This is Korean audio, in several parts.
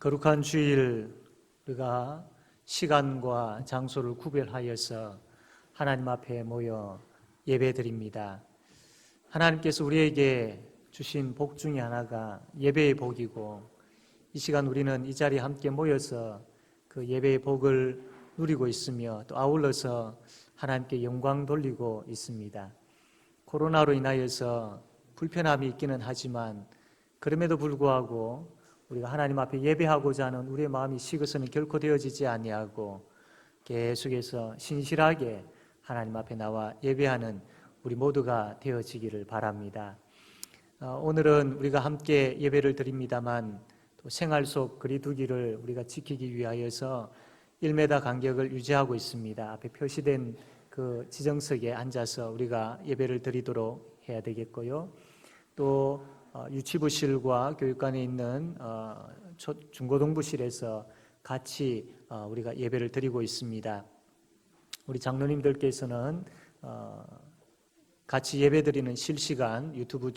거룩한 주일 우리가 시간과 장소를 구별하여서 하나님 앞에 모여 예배드립니다. 하나님께서 우리에게 주신 복 중에 하나가 예배의 복이고, 이 시간 우리는 이 자리에 함께 모여서 그 예배의 복을 누리고 있으며 또 아울러서 하나님께 영광 돌리고 있습니다. 코로나로 인하여서 불편함이 있기는 하지만 그럼에도 불구하고 우리가 하나님 앞에 예배하고자 하는 우리의 마음이 식어서는 결코 되어지지 아니하고 계속해서 신실하게 하나님 앞에 나와 예배하는 우리 모두가 되어지기를 바랍니다. 오늘은 우리가 함께 예배를 드립니다만 또 생활 속 거리두기를 우리가 지키기 위하여서 1m 간격을 유지하고 있습니다. 앞에 표시된 그 지정석에 앉아서 우리가 예배를 드리도록 해야 되겠고요. 또 유치부실과 교육관에 있는 중고등부실에서 같이 우리가 예배를 드리고 있습니다. 우리 장로님들께서는 같이 예배드리는 실시간 유튜브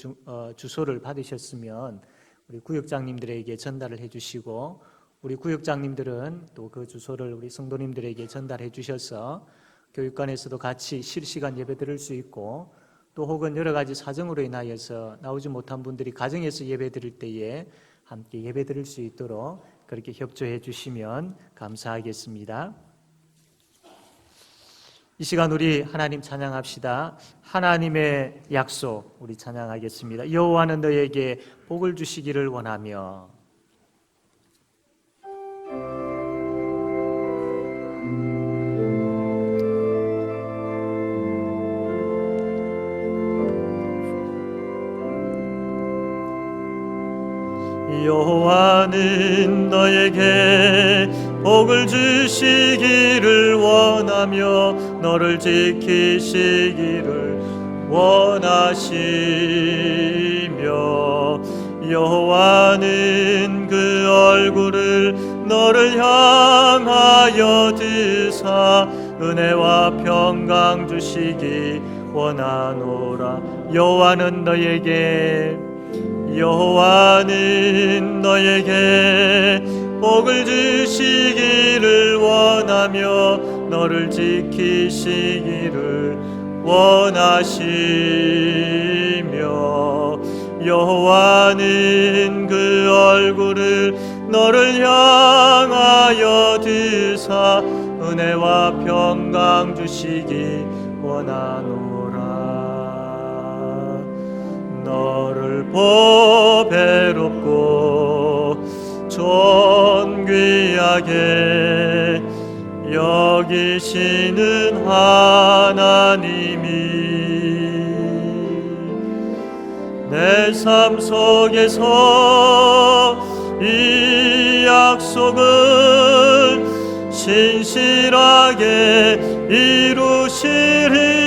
주소를 받으셨으면 우리 구역장님들에게 전달을 해주시고, 우리 구역장님들은 또 그 주소를 우리 성도님들에게 전달해 주셔서 교육관에서도 같이 실시간 예배 드릴 수 있고, 또 혹은 여러 가지 사정으로 인하여서 나오지 못한 분들이 가정에서 예배 드릴 때에 함께 예배 드릴 수 있도록 그렇게 협조해 주시면 감사하겠습니다. 이 시간 우리 하나님 찬양합시다. 하나님의 약속 우리 찬양하겠습니다. 여호와는 너에게 복을 주시기를 원하며. 여호와는 너에게 복을 주시기를 원하며 너를 지키시기를 원하시며, 여호와는 그 얼굴을 너를 향하여 드사 은혜와 평강 주시기 원하노라. 여호와는 너에게 복을 주시기를 원하며 너를 지키시기를 원하시며, 여호와는 그 얼굴을 너를 향하여 드사 은혜와 평강 주시기 원하노라. 너를 보배롭고 존귀하게 여기시는 하나님이 내 삶 속에서 이 약속을 신실하게 이루시리.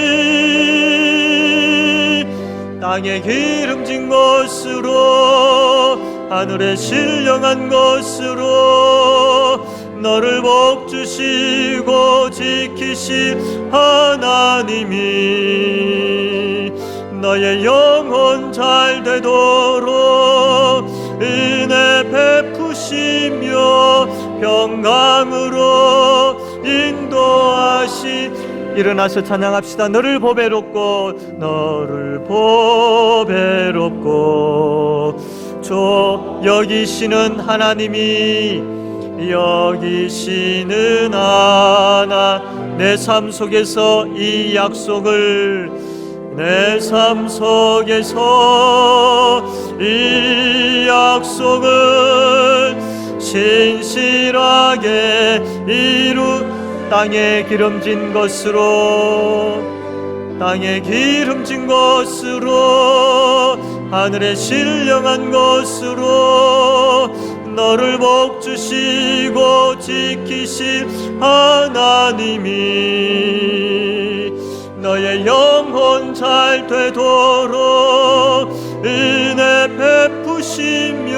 땅에 기름진 것으로 하늘에 신령한 것으로 너를 복주시고 지키실 하나님이 너의 영혼 잘 되도록 은혜 베푸시며 평강으로 인도하시. 일어나서 찬양합시다. 너를 보배롭고 여기시는 하나님이 여기시는 하나. 내 삶 속에서 이 약속을 신실하게 땅에 기름진 것으로 하늘에 신령한 것으로 너를 복주시고 지키실 하나님이 너의 영혼 잘 되도록 은혜 베푸시며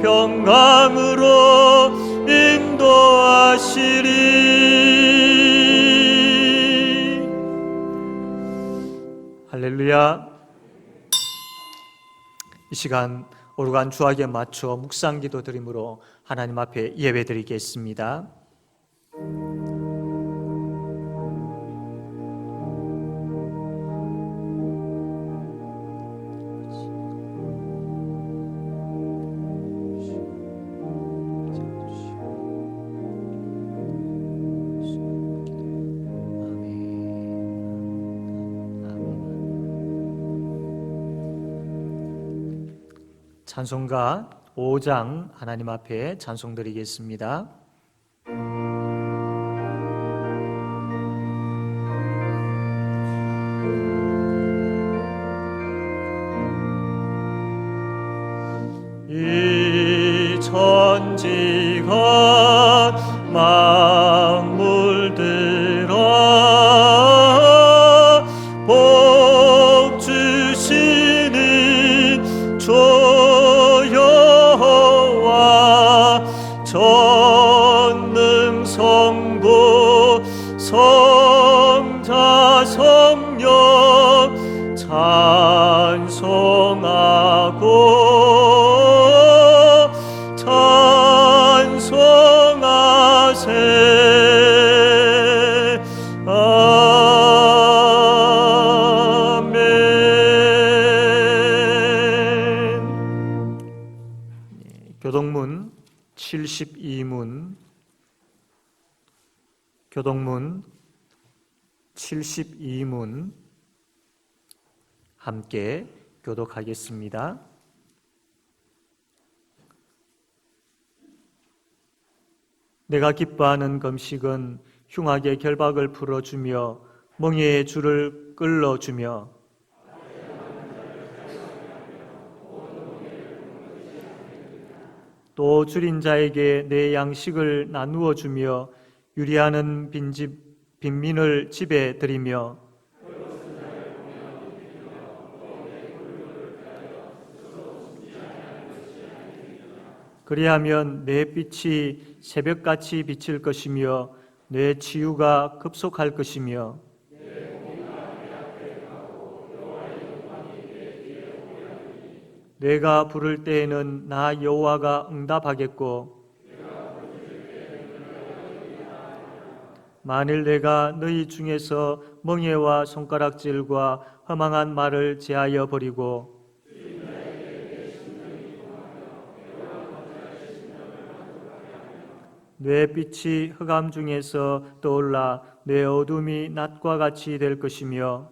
평강으로 인도하시리. 할렐루야. 이 시간 오르간 주악에 맞춰 묵상기도 드림으로 하나님 앞에 예배드리겠습니다. 찬송가 5장 하나님 앞에 찬송드리겠습니다. 이 천지가 만물들아 복 주시는 주 여호와 전능성부 성자 성령 찬송하고 찬송하세. 아멘. 교동문 72문 교동문 72문 함께 교독하겠습니다. 내가 기뻐하는 금식은 흉악의 결박을 풀어주며 멍에의 줄을 끌어주며 또 줄인 자에게 내 양식을 나누어 주며 유리하는 빈민을 집에 들이며 그리하면 내 빛이 새벽같이 비칠 것이며 내 치유가 급속할 것이며 내가 부를 때에는 나 여호와가 응답하겠고 만일 내가 너희 중에서 멍에와 손가락질과 허망한 말을 제하여 버리고 내 빛이 흑암 중에서 떠올라 내 어둠이 낮과 같이 될 것이며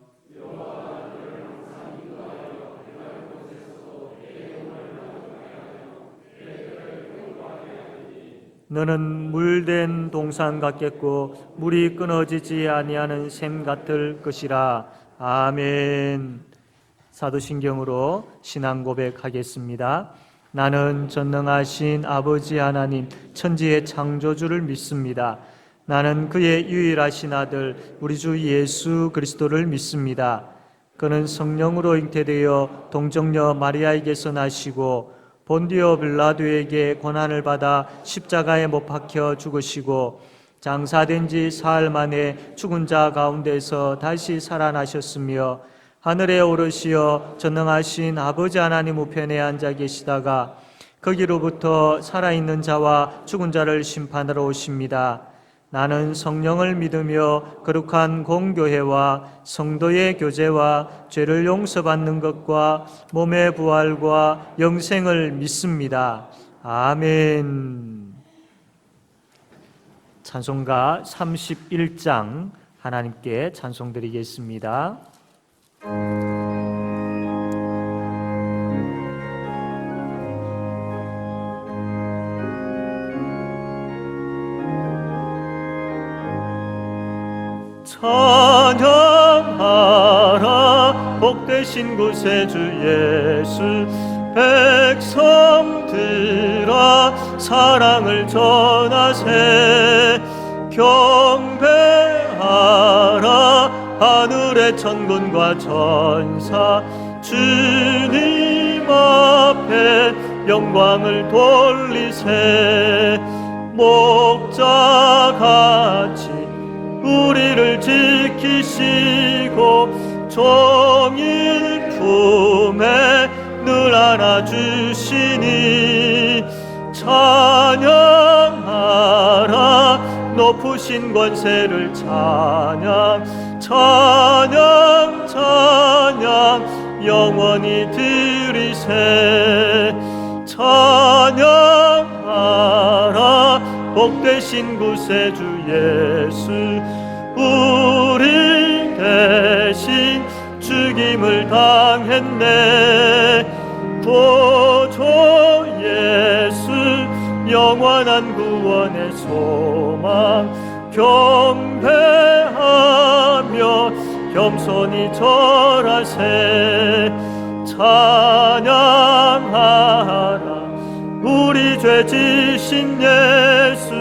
너는 물된 동산 같겠고 물이 끊어지지 아니하는 샘 같을 것이라. 아멘. 사도신경으로 신앙 고백하겠습니다. 나는 전능하신 아버지 하나님 천지의 창조주를 믿습니다. 나는 그의 유일하신 아들 우리 주 예수 그리스도를 믿습니다. 그는 성령으로 잉태되어 동정녀 마리아에게서 나시고 본디오 빌라도에게 고난을 받아 십자가에 못 박혀 죽으시고 장사된 지 사흘 만에 죽은 자 가운데서 다시 살아나셨으며 하늘에 오르시어 전능하신 아버지 하나님 우편에 앉아 계시다가 거기로부터 살아있는 자와 죽은 자를 심판하러 오십니다. 나는 성령을 믿으며 거룩한 공교회와 성도의 교제와 죄를 용서받는 것과 몸의 부활과 영생을 믿습니다. 아멘. 찬송가 31장 하나님께 찬송드리겠습니다. 찬양하라 복되신 구세주 예수 백성들아 사랑을 전하세 경배하라 하늘의 천군과 천사 주님 앞에 영광을 돌리세 목자같이 우리를 지키시고 종일 품에 늘 안아주시니 찬양하라 높으신 권세를 찬양 찬양 찬양 영원히 드리세 찬양하라 복되신 구세주 예수 우리 대신 죽임을 당했네 구주 예수 영원한 구원의 소망 경배하며 겸손히 절하세 찬양하라 우리 죄 지신 예수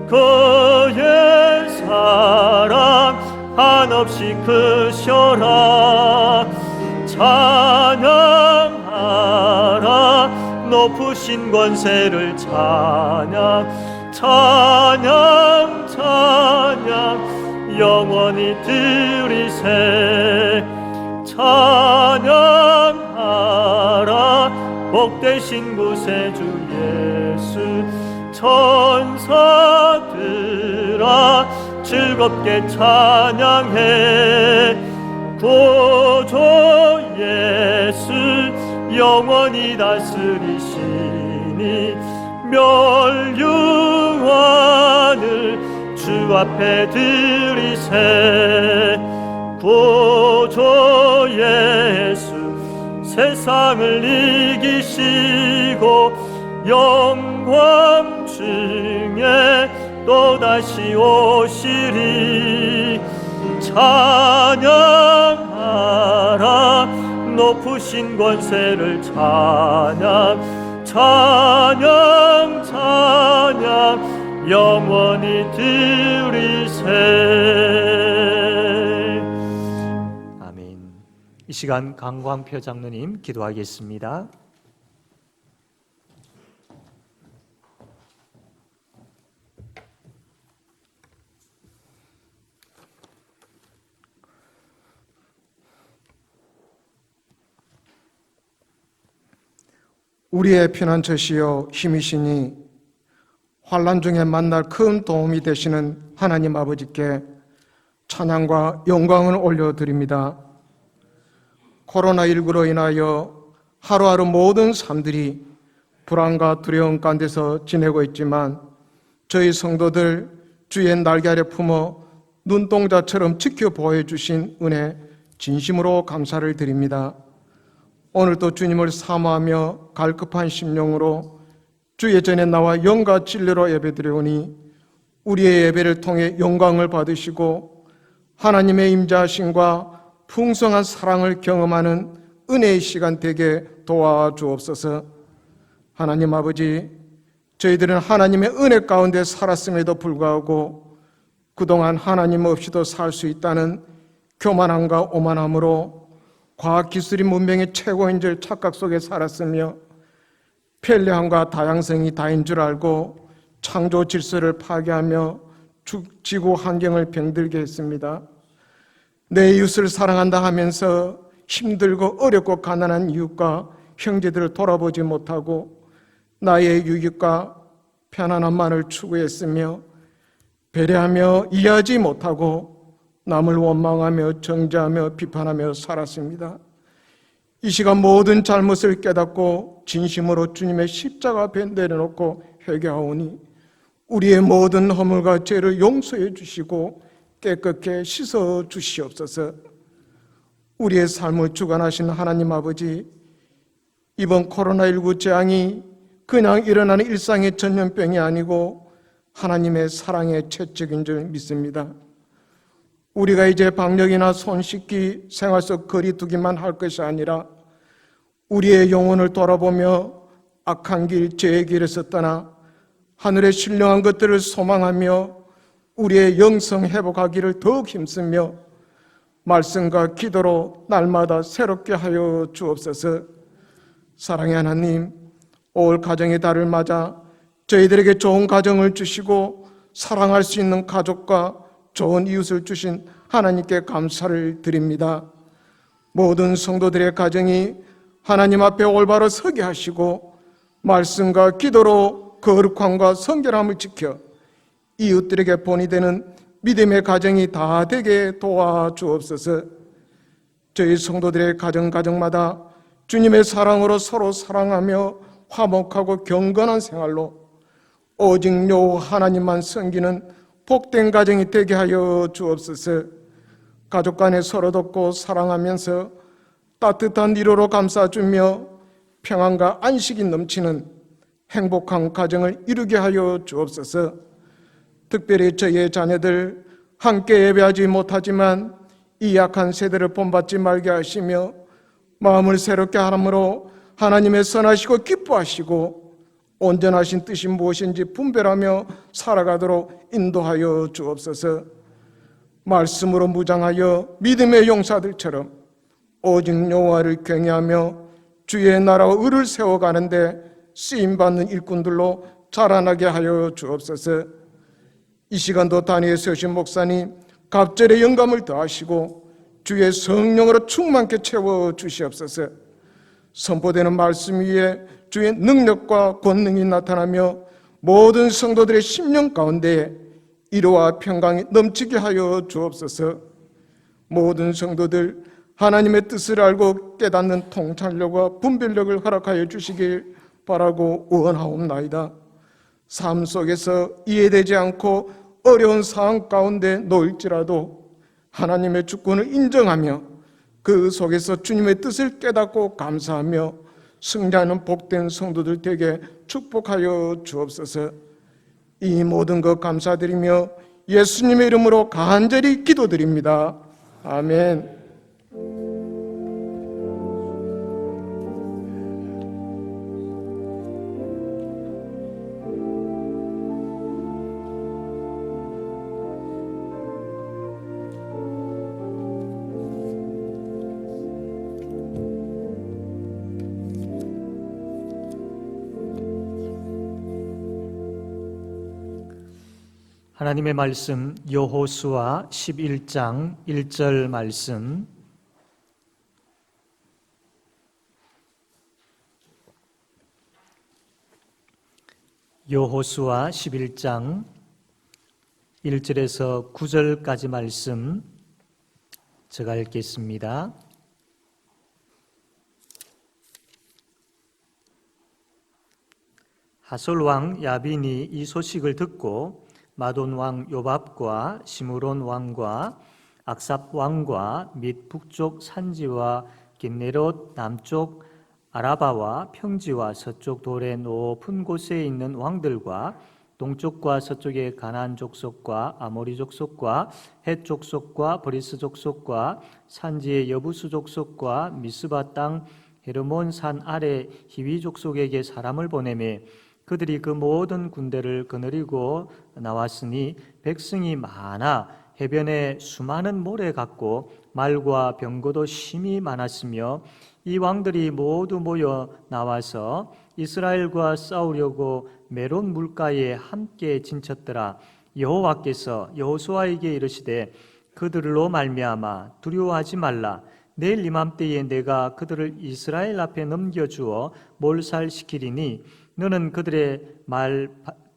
그의 사랑 한없이 크셔라 찬양하라 높으신 권세를 찬양 찬양 찬양 영원히 드리세 찬양하라 복되신 구세주 예수 천사들아 즐겁게 찬양해 구주 예수 영원히 다스리시니 멸류관을 주 앞에 드리세 구주 예수 세상을 이기시고 영광 중에 또다시 오시리 찬양하라 높으신 권세를 찬양 찬양 찬양 영원히 드리세 아멘. 이 시간 강광표 장로님 기도하겠습니다. 우리의 피난처시여 힘이시니 환난 중에 만날 큰 도움이 되시는 하나님 아버지께 찬양과 영광을 올려드립니다. 코로나19로 인하여 하루하루 모든 삶들이 불안과 두려움 가운데서 지내고 있지만 저희 성도들 주의 날개 아래 품어 눈동자처럼 지켜보호 주신 은혜 진심으로 감사를 드립니다. 오늘도 주님을 사모하며 갈급한 심령으로 주 예전에 나와 영과 진리로 예배드려오니 우리의 예배를 통해 영광을 받으시고 하나님의 임재하심과 풍성한 사랑을 경험하는 은혜의 시간 되게 도와주옵소서. 하나님 아버지, 저희들은 하나님의 은혜 가운데 살았음에도 불구하고 그동안 하나님 없이도 살 수 있다는 교만함과 오만함으로 과학기술이 문명의 최고인 줄 착각 속에 살았으며 편리함과 다양성이 다인 줄 알고 창조 질서를 파괴하며 지구 환경을 병들게 했습니다. 내 이웃을 사랑한다 하면서 힘들고 어렵고 가난한 이웃과 형제들을 돌아보지 못하고 나의 유익과 편안함만을 추구했으며 배려하며 이해하지 못하고 남을 원망하며 정죄하며 비판하며 살았습니다. 이 시간 모든 잘못을 깨닫고 진심으로 주님의 십자가 앞에 내려놓고 회개하오니 우리의 모든 허물과 죄를 용서해 주시고 깨끗게 씻어 주시옵소서. 우리의 삶을 주관하신 하나님 아버지, 이번 코로나19 재앙이 그냥 일어나는 일상의 전염병이 아니고 하나님의 사랑의 채찍인 줄 믿습니다. 우리가 이제 방역이나 손 씻기, 생활 속 거리 두기만 할 것이 아니라 우리의 영혼을 돌아보며 악한 길, 죄의 길에서 떠나 하늘의 신령한 것들을 소망하며 우리의 영성 회복하기를 더욱 힘쓰며 말씀과 기도로 날마다 새롭게 하여 주옵소서. 사랑의 하나님, 올 가정의 달을 맞아 저희들에게 좋은 가정을 주시고 사랑할 수 있는 가족과 좋은 이웃을 주신 하나님께 감사를 드립니다. 모든 성도들의 가정이 하나님 앞에 올바로 서게 하시고 말씀과 기도로 거룩함과 성결함을 지켜 이웃들에게 본이 되는 믿음의 가정이 다 되게 도와주옵소서. 저희 성도들의 가정마다 주님의 사랑으로 서로 사랑하며 화목하고 경건한 생활로 오직 여호와 하나님만 섬기는 복된 가정이 되게 하여 주옵소서. 가족 간에 서로 돕고 사랑하면서 따뜻한 위로로 감싸주며 평안과 안식이 넘치는 행복한 가정을 이루게 하여 주옵소서. 특별히 저희의 자녀들 함께 예배하지 못하지만 이 약한 세대를 본받지 말게 하시며 마음을 새롭게 하므로 하나님의 선하시고 기뻐하시고 온전하신 뜻이 무엇인지 분별하며 살아가도록 인도하여 주옵소서. 말씀으로 무장하여 믿음의 용사들처럼 오직 여호와를 경외하며 주의 나라와 의를 세워가는데 쓰임받는 일꾼들로 자라나게 하여 주옵소서. 이 시간도 단위에 서신 목사님 갑절의 영감을 더하시고 주의 성령으로 충만케 채워주시옵소서. 선포되는 말씀 위에 주의 능력과 권능이 나타나며 모든 성도들의 심령 가운데 이로와 평강이 넘치게 하여 주옵소서. 모든 성도들 하나님의 뜻을 알고 깨닫는 통찰력과 분별력을 허락하여 주시길 바라고 원하옵나이다. 삶 속에서 이해되지 않고 어려운 상황 가운데 놓일지라도 하나님의 주권을 인정하며 그 속에서 주님의 뜻을 깨닫고 감사하며 승리하는 복된 성도들 되게 축복하여 주옵소서. 이 모든 것 감사드리며 예수님의 이름으로 간절히 기도드립니다. 아멘. 하나님의 말씀 여호수아 11장 1절 말씀. 여호수아 11장 1절에서 9절까지 말씀 제가 읽겠습니다. 하솔 왕 야빈이 이 소식을 듣고 마돈 왕 요밥과 시므론 왕과 악삽 왕과 및 북쪽 산지와 긴네롯 남쪽 아라바와 평지와 서쪽 돌의 높은 곳에 있는 왕들과 동쪽과 서쪽의 가나안 족속과 아모리 족속과 헷 족속과 브리스 족속과 산지의 여부수 족속과 미스바 땅 헤르몬 산 아래 히위 족속에게 사람을 보내매 그들이 그 모든 군대를 거느리고 나왔으니 백성이 많아 해변에 수많은 모래 같고 말과 병거도 심히 많았으며 이 왕들이 모두 모여 나와서 이스라엘과 싸우려고 메론 물가에 함께 진쳤더라. 여호와께서 여호수아에게 이르시되 그들로 말미암아 두려워하지 말라. 내일 이맘때에 내가 그들을 이스라엘 앞에 넘겨주어 몰살시키리니 너는 그들의 말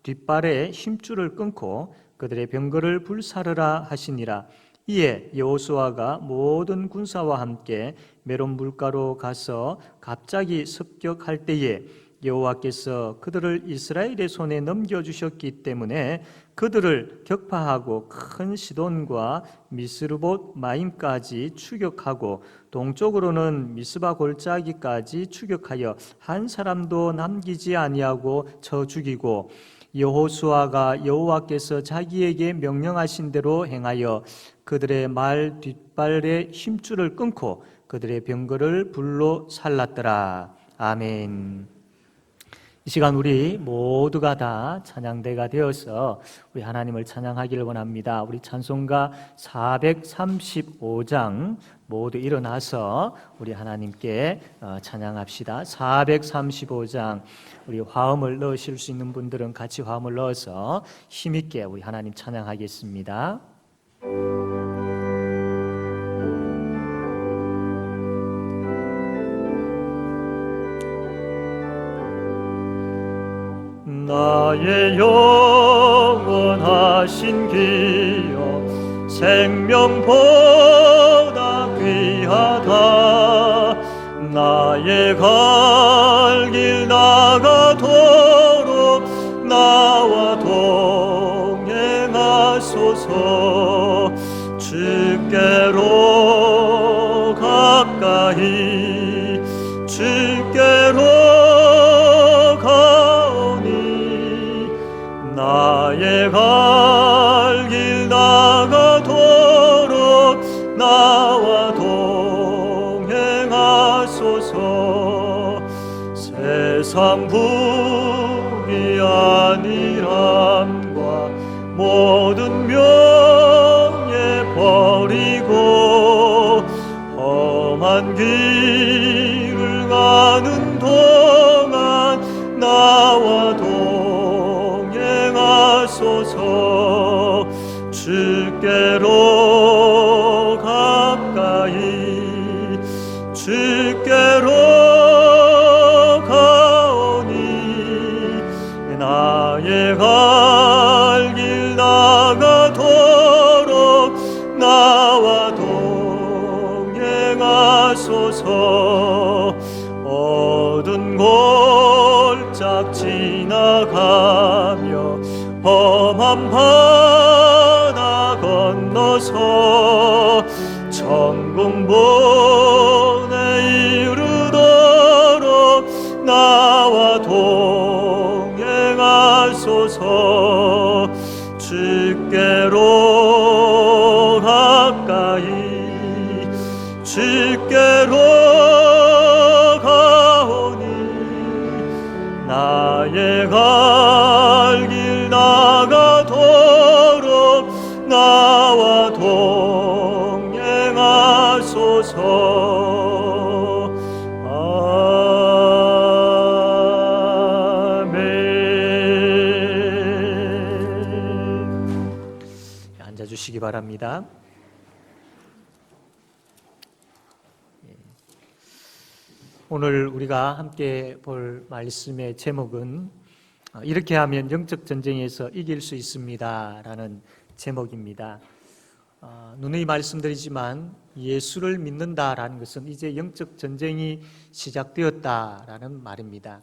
뒷발에 힘줄을 끊고 그들의 병거를 불사르라 하시니라. 이에 여호수아가 모든 군사와 함께 메론 물가로 가서 갑자기 습격할 때에 여호와께서 그들을 이스라엘의 손에 넘겨주셨기 때문에 그들을 격파하고 큰 시돈과 미스르봇 마임까지 추격하고 동쪽으로는 미스바 골짜기까지 추격하여 한 사람도 남기지 아니하고 쳐 죽이고 여호수아가 여호와께서 자기에게 명령하신 대로 행하여 그들의 말 뒷발에 힘줄을 끊고 그들의 병거를 불로 살랐더라. 아멘. 이 시간 우리 모두가 다 찬양대가 되어서 우리 하나님을 찬양하기를 원합니다. 우리 찬송가 435장 모두 일어나서 우리 하나님께 찬양합시다. 435장 우리 화음을 넣으실 수 있는 분들은 같이 화음을 넣어서 힘있게 우리 하나님 찬양하겠습니다. 나의 영원하신 기여 생명보다 귀하다. 나의 갈 길 나가도록 나와 동행하소서. 주께로 가까이 주께로 가오니 나의 갈 길 나가도록 나와 동행하소서. 세상 부귀 안일함과 모든 명예 버리고 험한 길을 가는 동안 나와 동행하소서. 주께로 가까이 주께로 가오니 나의 갈 길 나가도록 나와 동행하소서. 어두운 골짝 지나가며 험한 바다 건너서 천국문에 이르도록 나와 동행하소서. 주께로 가까이 주께로 가오니 나의 갈 길 나가도록 나와 동행하소서. 아멘. 앉아주시기 바랍니다. 오늘 우리가 함께 볼 말씀의 제목은 이렇게 하면 영적 전쟁에서 이길 수 있습니다 라는 제목입니다. 누누이 말씀드리지만 예수를 믿는다라는 것은 이제 영적 전쟁이 시작되었다라는 말입니다.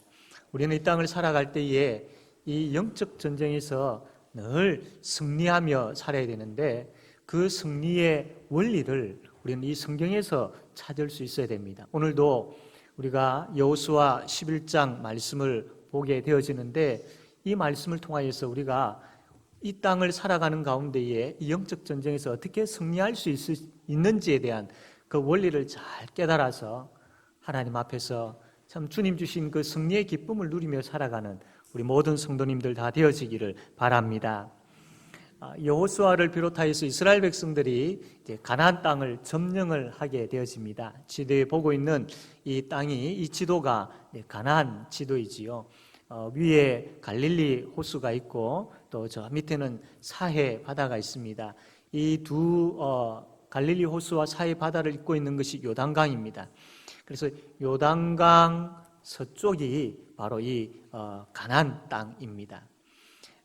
우리는 이 땅을 살아갈 때에 이 영적 전쟁에서 늘 승리하며 살아야 되는데 그 승리의 원리를 우리는 이 성경에서 찾을 수 있어야 됩니다. 오늘도 우리가 여호수아 11장 말씀을 보게 되어지는데 이 말씀을 통하여서 우리가 이 땅을 살아가는 가운데에 이 영적 전쟁에서 어떻게 승리할 수 있는지에 대한 그 원리를 잘 깨달아서 하나님 앞에서 참 주님 주신 그 승리의 기쁨을 누리며 살아가는 우리 모든 성도님들 다 되어지기를 바랍니다. 여호수아를 비롯하여서 이스라엘 백성들이 이제 가나안 땅을 점령을 하게 되어집니다. 지도에 보고 있는 이 땅이 이 지도가 가나안 지도이지요. 위에 갈릴리 호수가 있고 또 저 밑에는 사해 바다가 있습니다. 이 두 갈릴리 호수와 사해 바다를 잇고 있는 것이 요단강입니다. 그래서 요단강 서쪽이 바로 이 가나안 땅입니다.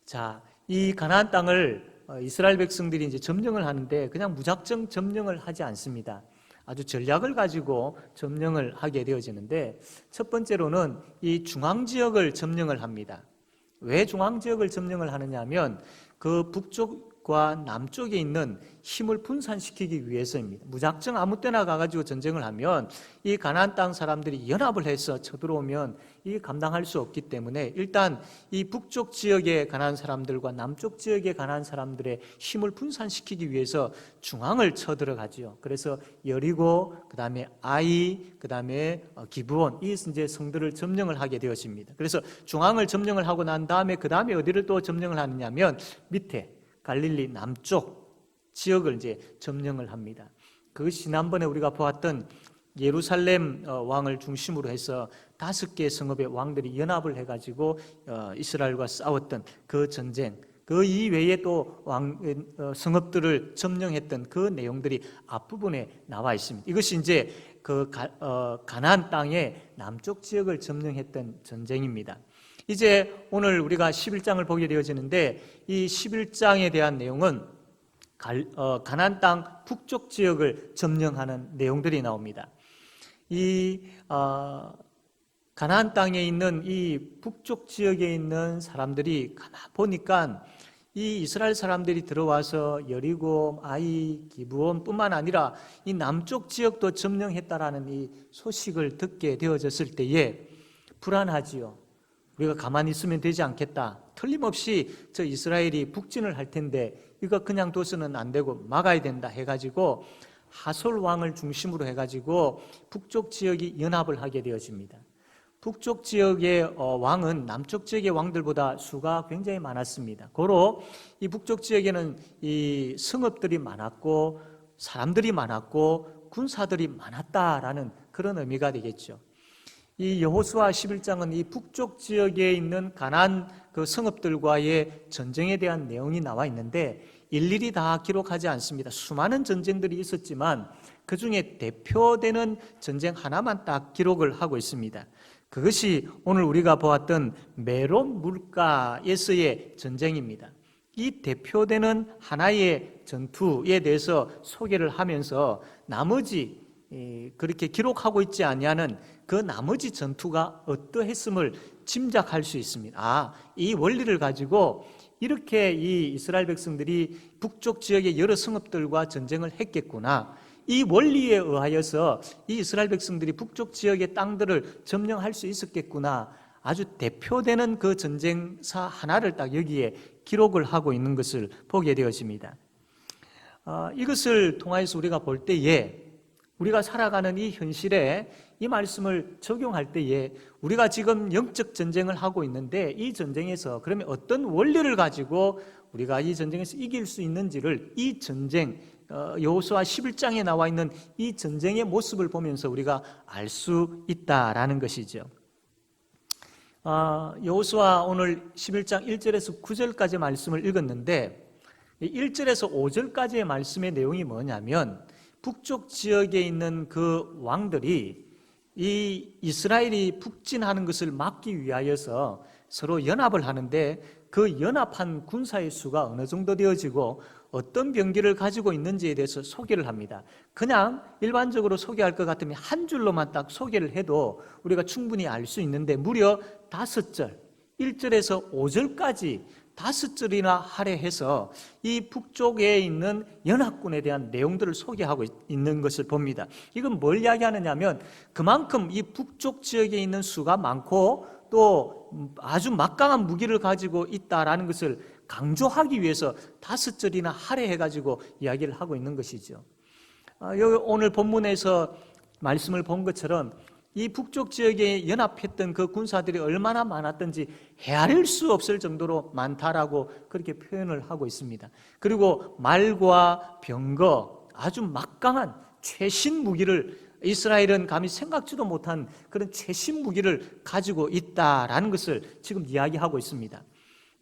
자, 이 가나안 땅을 이스라엘 백성들이 이제 점령을 하는데 그냥 무작정 점령을 하지 않습니다. 아주 전략을 가지고 점령을 하게 되어지는데 첫 번째로는 이 중앙 지역을 점령을 합니다. 왜 중앙 지역을 점령을 하느냐 하면 그 북쪽과 남쪽에 있는 힘을 분산시키기 위해서입니다. 무작정 아무 때나 가가지고 전쟁을 하면 이 가나안 땅 사람들이 연합을 해서 쳐들어오면 이 감당할 수 없기 때문에 일단 이 북쪽 지역의 가나안 사람들과 남쪽 지역의 가나안 사람들의 힘을 분산시키기 위해서 중앙을 쳐들어가지요. 그래서 여리고, 그다음에 아이, 그다음에 기브온 이 이제 성들을 점령을 하게 되었습니다. 그래서 중앙을 점령을 하고 난 다음에 그다음에 어디를 또 점령을 하느냐면 밑에 갈릴리 남쪽 지역을 이제 점령을 합니다. 그것이 지난번에 우리가 보았던 예루살렘 왕을 중심으로 해서 5개의 성읍의 왕들이 연합을 해가지고 이스라엘과 싸웠던 그 전쟁, 그 이외에 또 성읍들을 점령했던 그 내용들이 앞부분에 나와 있습니다. 이것이 이제 그 가나안 땅의 남쪽 지역을 점령했던 전쟁입니다. 이제 오늘 우리가 11장을 보게 되어지는데 이 11장에 대한 내용은 가나안 땅 북쪽 지역을 점령하는 내용들이 나옵니다. 이 가나안 땅에 있는 이 북쪽 지역에 있는 사람들이 보니까 이 이스라엘 사람들이 들어와서 여리고, 아이, 기브온뿐만 아니라 이 남쪽 지역도 점령했다라는 이 소식을 듣게 되어졌을 때에 불안하지요. 우리가 가만히 있으면 되지 않겠다. 틀림없이 저 이스라엘이 북진을 할 텐데 이거 그냥 둬서는 안 되고 막아야 된다 해가지고 하솔 왕을 중심으로 해가지고 북쪽 지역이 연합을 하게 되어집니다. 북쪽 지역의 왕은 남쪽 지역의 왕들보다 수가 굉장히 많았습니다. 고로 이 북쪽 지역에는 이 성읍들이 많았고 사람들이 많았고 군사들이 많았다라는 그런 의미가 되겠죠. 이 여호수아 11장은 이 북쪽 지역에 있는 가나안 그 성읍들과의 전쟁에 대한 내용이 나와 있는데 일일이 다 기록하지 않습니다. 수많은 전쟁들이 있었지만 그 중에 대표되는 전쟁 하나만 딱 기록을 하고 있습니다. 그것이 오늘 우리가 보았던 메론 물가에서의 전쟁입니다. 이 대표되는 하나의 전투에 대해서 소개를 하면서 나머지 그렇게 기록하고 있지 아니하는 그 나머지 전투가 어떠했음을 짐작할 수 있습니다. 이 원리를 가지고 이렇게 이 이스라엘 백성들이 북쪽 지역의 여러 성읍들과 전쟁을 했겠구나. 이 원리에 의하여서 이 이스라엘 백성들이 북쪽 지역의 땅들을 점령할 수 있었겠구나. 아주 대표되는 그 전쟁사 하나를 딱 여기에 기록을 하고 있는 것을 보게 되어집니다. 이것을 통하여서 우리가 볼 때에 우리가 살아가는 이 현실에 이 말씀을 적용할 때에 우리가 지금 영적 전쟁을 하고 있는데 이 전쟁에서 그러면 어떤 원리를 가지고 우리가 이 전쟁에서 이길 수 있는지를 이 전쟁 여호수아 11장에 나와 있는 이 전쟁의 모습을 보면서 우리가 알 수 있다라는 것이죠. 여호수아 오늘 11장 1절에서 9절까지 말씀을 읽었는데 1절에서 5절까지의 말씀의 내용이 뭐냐면 북쪽 지역에 있는 그 왕들이 이 이스라엘이 북진하는 것을 막기 위하여서 서로 연합을 하는데 그 연합한 군사의 수가 어느 정도 되어지고 어떤 병기를 가지고 있는지에 대해서 소개를 합니다. 그냥 일반적으로 소개할 것 같으면 한 줄로만 딱 소개를 해도 우리가 충분히 알 수 있는데 무려 5절, 1절에서 5절까지 5절이나 할애해서 이 북쪽에 있는 연합군에 대한 내용들을 소개하고 있는 것을 봅니다. 이건 뭘 이야기하느냐 하면 그만큼 이 북쪽 지역에 있는 수가 많고 또 아주 막강한 무기를 가지고 있다라는 것을 강조하기 위해서 5절이나 할애해가지고 이야기를 하고 있는 것이죠. 오늘 본문에서 말씀을 본 것처럼 이 북쪽 지역에 연합했던 그 군사들이 얼마나 많았던지 헤아릴 수 없을 정도로 많다라고 그렇게 표현을 하고 있습니다. 그리고 말과 병거, 아주 막강한 최신 무기를 이스라엘은 감히 생각지도 못한 그런 최신 무기를 가지고 있다라는 것을 지금 이야기하고 있습니다.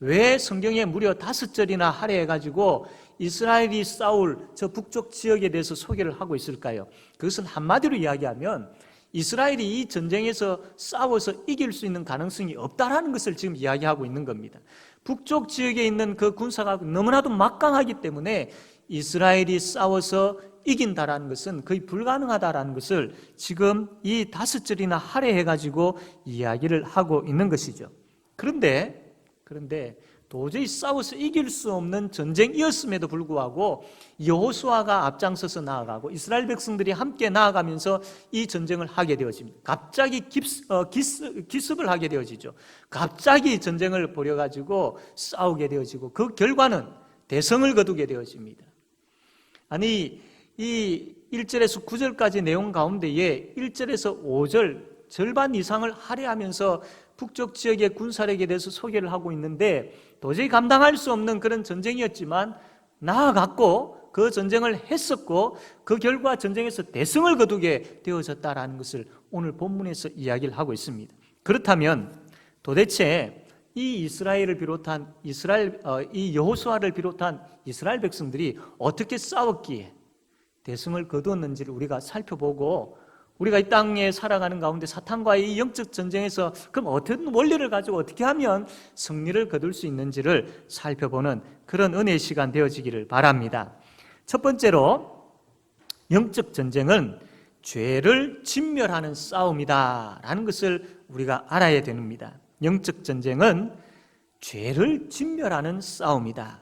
왜 성경에 무려 5절이나 할애해가지고 이스라엘이 싸울 저 북쪽 지역에 대해서 소개를 하고 있을까요? 그것은 한마디로 이야기하면 이스라엘이 이 전쟁에서 싸워서 이길 수 있는 가능성이 없다라는 것을 지금 이야기하고 있는 겁니다. 북쪽 지역에 있는 그 군사가 너무나도 막강하기 때문에 이스라엘이 싸워서 이긴다라는 것은 거의 불가능하다라는 것을 지금 이 5절이나 할애해가지고 이야기를 하고 있는 것이죠. 그런데 도저히 싸워서 이길 수 없는 전쟁이었음에도 불구하고 여호수아가 앞장서서 나아가고 이스라엘 백성들이 함께 나아가면서 이 전쟁을 하게 되어집니다. 갑자기 기습을 하게 되어지죠. 갑자기 전쟁을 벌여가지고 싸우게 되어지고 그 결과는 대성을 거두게 되어집니다. 아니 이 1절에서 9절까지 내용 가운데에 1절에서 5절 절반 이상을 할애하면서 북쪽 지역의 군사력에 대해서 소개를 하고 있는데 도저히 감당할 수 없는 그런 전쟁이었지만 나아갔고 그 전쟁을 했었고 그 결과 전쟁에서 대승을 거두게 되어졌다라는 것을 오늘 본문에서 이야기를 하고 있습니다. 그렇다면 도대체 이 이스라엘을 비롯한 이 여호수아를 비롯한 이스라엘 백성들이 어떻게 싸웠기에 대승을 거두었는지를 우리가 살펴보고 우리가 이 땅에 살아가는 가운데 사탄과의 이 영적 전쟁에서 그럼 어떤 원리를 가지고 어떻게 하면 승리를 거둘 수 있는지를 살펴보는 그런 은혜의 시간 되어지기를 바랍니다. 첫 번째로 영적 전쟁은 죄를 진멸하는 싸움이다라는 것을 우리가 알아야 됩니다. 영적 전쟁은 죄를 진멸하는 싸움이다.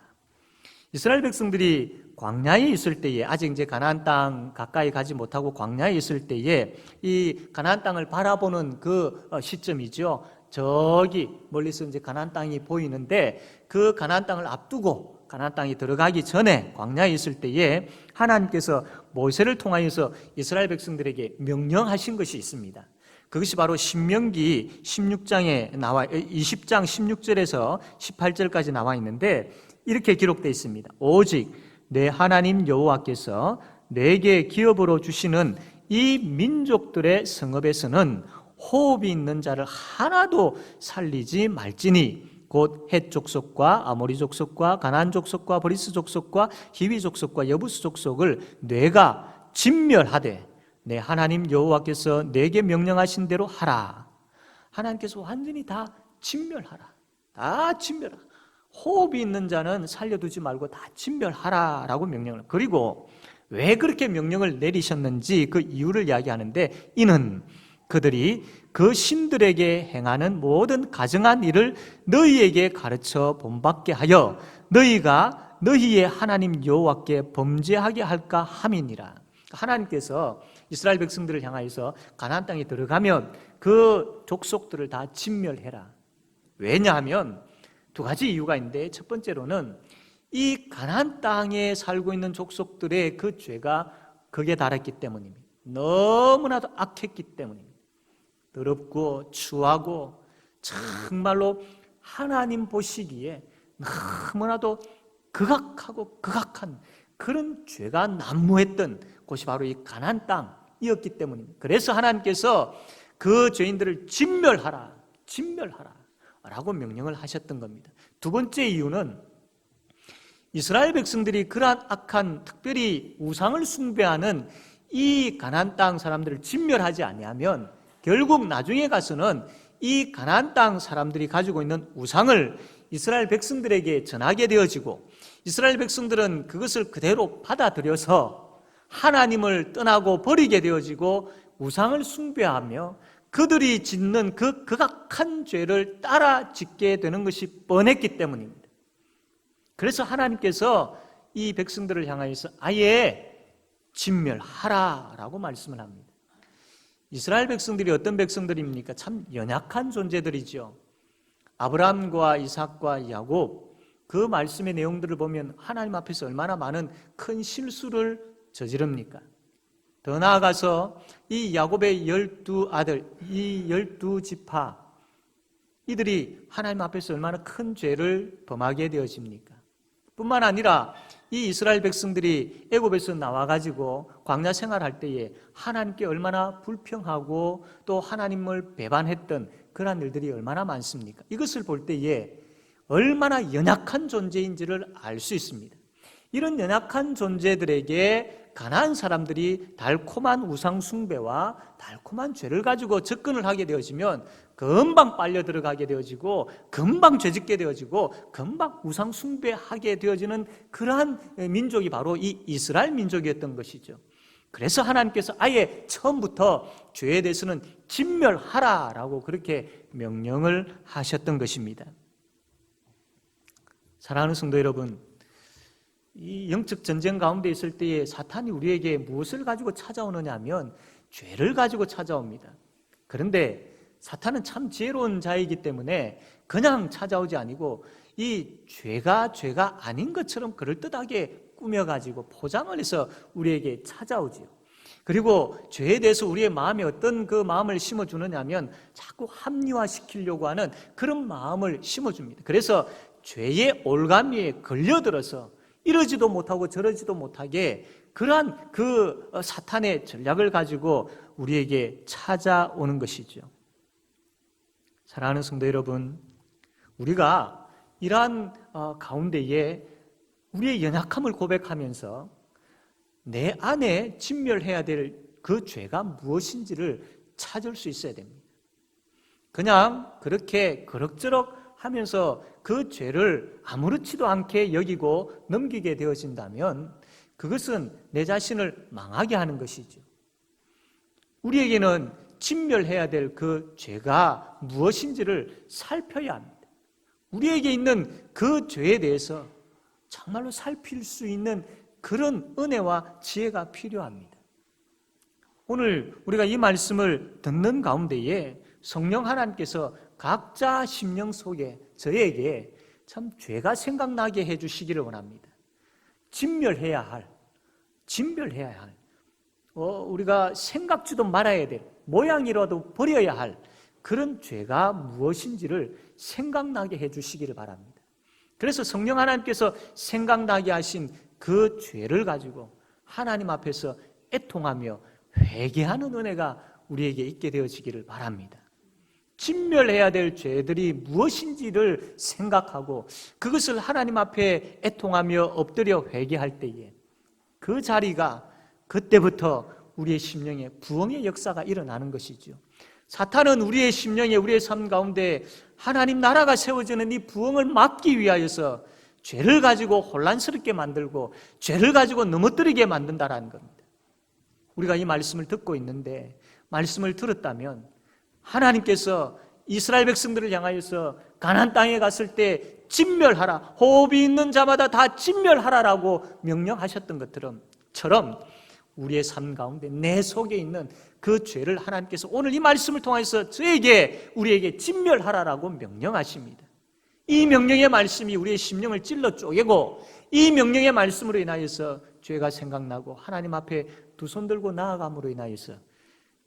이스라엘 백성들이 광야에 있을 때에, 아직 이제 가나안 땅 가까이 가지 못하고 광야에 있을 때에 이 가나안 땅을 바라보는 그 시점이죠. 저기 멀리서 이제 가나안 땅이 보이는데, 그 가나안 땅을 앞두고 가나안 땅에 들어가기 전에 광야에 있을 때에 하나님께서 모세를 통하여서 이스라엘 백성들에게 명령하신 것이 있습니다. 그것이 바로 신명기 16장에 나와 20장 16절에서 18절까지 나와 있는데, 이렇게 기록되어 있습니다. 오직 내 하나님 여호와께서 내게 기업으로 주시는 이 민족들의 성읍에서는 호흡이 있는 자를 하나도 살리지 말지니 곧 헷 족속과 아모리 족속과 가나안 족속과 브리스 족속과 히위 족속과 여부스 족속을 내가 진멸하되 내 하나님 여호와께서 내게 명령하신 대로 하라. 하나님께서 완전히 다 진멸하라. 다 진멸하라. 호흡이 있는 자는 살려두지 말고 다 진멸하라라고 명령을. 그리고 왜 그렇게 명령을 내리셨는지 그 이유를 이야기하는데, 이는 그들이 그 신들에게 행하는 모든 가증한 일을 너희에게 가르쳐 본받게 하여 너희가 너희의 하나님 여호와께 범죄하게 할까 함이니라. 하나님께서 이스라엘 백성들을 향하여서 가나안 땅에 들어가면 그 족속들을 다 진멸해라. 왜냐하면 두 가지 이유가 있는데, 첫 번째로는 이 가나안 땅에 살고 있는 족속들의 그 죄가 극에 달했기 때문입니다. 너무나도 악했기 때문입니다. 더럽고 추하고 정말로 하나님 보시기에 너무나도 극악하고 극악한 그런 죄가 난무했던 곳이 바로 이 가나안 땅이었기 때문입니다. 그래서 하나님께서 그 죄인들을 진멸하라, 진멸하라 라고 명령을 하셨던 겁니다. 두 번째 이유는 이스라엘 백성들이 그러한 악한, 특별히 우상을 숭배하는 이 가나안 땅 사람들을 진멸하지 아니하면 결국 나중에 가서는 이 가나안 땅 사람들이 가지고 있는 우상을 이스라엘 백성들에게 전하게 되어지고, 이스라엘 백성들은 그것을 그대로 받아들여서 하나님을 떠나고 버리게 되어지고 우상을 숭배하며 그들이 짓는 그 극악한 죄를 따라 짓게 되는 것이 뻔했기 때문입니다. 그래서 하나님께서 이 백성들을 향하여서 아예 진멸하라라고 말씀을 합니다. 이스라엘 백성들이 어떤 백성들입니까? 참 연약한 존재들이죠. 아브라함과 이삭과 야곱, 그 말씀의 내용들을 보면 하나님 앞에서 얼마나 많은 큰 실수를 저지릅니까? 더 나아가서 이 야곱의 12아들, 이 12지파, 이들이 하나님 앞에서 얼마나 큰 죄를 범하게 되어집니까? 뿐만 아니라 이 이스라엘 백성들이 애굽에서 나와가지고 광야 생활할 때에 하나님께 얼마나 불평하고 또 하나님을 배반했던 그러한 일들이 얼마나 많습니까? 이것을 볼 때에 얼마나 연약한 존재인지를 알 수 있습니다. 이런 연약한 존재들에게 가나안 사람들이 달콤한 우상 숭배와 달콤한 죄를 가지고 접근을 하게 되어지면 금방 빨려 들어가게 되어지고 금방 죄짓게 되어지고 금방 우상 숭배하게 되어지는 그러한 민족이 바로 이 이스라엘 민족이었던 것이죠. 그래서 하나님께서 아예 처음부터 죄에 대해서는 진멸하라라고 그렇게 명령을 하셨던 것입니다. 사랑하는 성도 여러분, 이 영적 전쟁 가운데 있을 때에 사탄이 우리에게 무엇을 가지고 찾아오느냐 하면 죄를 가지고 찾아옵니다. 그런데 사탄은 참 지혜로운 자이기 때문에 그냥 찾아오지 아니고 이 죄가 아닌 것처럼 그럴듯하게 꾸며가지고 포장을 해서 우리에게 찾아오지요. 그리고 죄에 대해서 우리의 마음에 어떤 그 마음을 심어주느냐 하면 자꾸 합리화시키려고 하는 그런 마음을 심어줍니다. 그래서 죄의 올가미에 걸려들어서 이러지도 못하고 저러지도 못하게 그러한 그 사탄의 전략을 가지고 우리에게 찾아오는 것이죠. 사랑하는 성도 여러분, 우리가 이러한 가운데에 우리의 연약함을 고백하면서 내 안에 진멸해야 될 그 죄가 무엇인지를 찾을 수 있어야 됩니다. 그냥 그렇게 그럭저럭 하면서 그 죄를 아무렇지도 않게 여기고 넘기게 되어진다면 그것은 내 자신을 망하게 하는 것이죠. 우리에게는 진멸해야 될 그 죄가 무엇인지를 살펴야 합니다. 우리에게 있는 그 죄에 대해서 정말로 살필 수 있는 그런 은혜와 지혜가 필요합니다. 오늘 우리가 이 말씀을 듣는 가운데에 성령 하나님께서 각자 심령 속에 저에게 참 죄가 생각나게 해주시기를 원합니다. 진멸해야 할 우리가 생각지도 말아야 될 모양이라도 버려야 할 그런 죄가 무엇인지를 생각나게 해주시기를 바랍니다. 그래서 성령 하나님께서 생각나게 하신 그 죄를 가지고 하나님 앞에서 애통하며 회개하는 은혜가 우리에게 있게 되어지기를 바랍니다. 진멸해야 될 죄들이 무엇인지를 생각하고 그것을 하나님 앞에 애통하며 엎드려 회개할 때에 그 자리가 그때부터 우리의 심령에 부흥의 역사가 일어나는 것이죠. 사탄은 우리의 심령에 우리의 삶 가운데 하나님 나라가 세워지는 이 부흥을 막기 위하여서 죄를 가지고 혼란스럽게 만들고 죄를 가지고 넘어뜨리게 만든다라는 겁니다. 우리가 이 말씀을 듣고 있는데 말씀을 들었다면 하나님께서 이스라엘 백성들을 향하여서 가나안 땅에 갔을 때 진멸하라, 호흡이 있는 자마다 다 진멸하라라고 명령하셨던 것처럼 우리의 삶 가운데 내 속에 있는 그 죄를 하나님께서 오늘 이 말씀을 통해서 우리에게 진멸하라라고 명령하십니다. 이 명령의 말씀이 우리의 심령을 찔러 쪼개고 이 명령의 말씀으로 인하여서 죄가 생각나고 하나님 앞에 두 손 들고 나아감으로 인하여서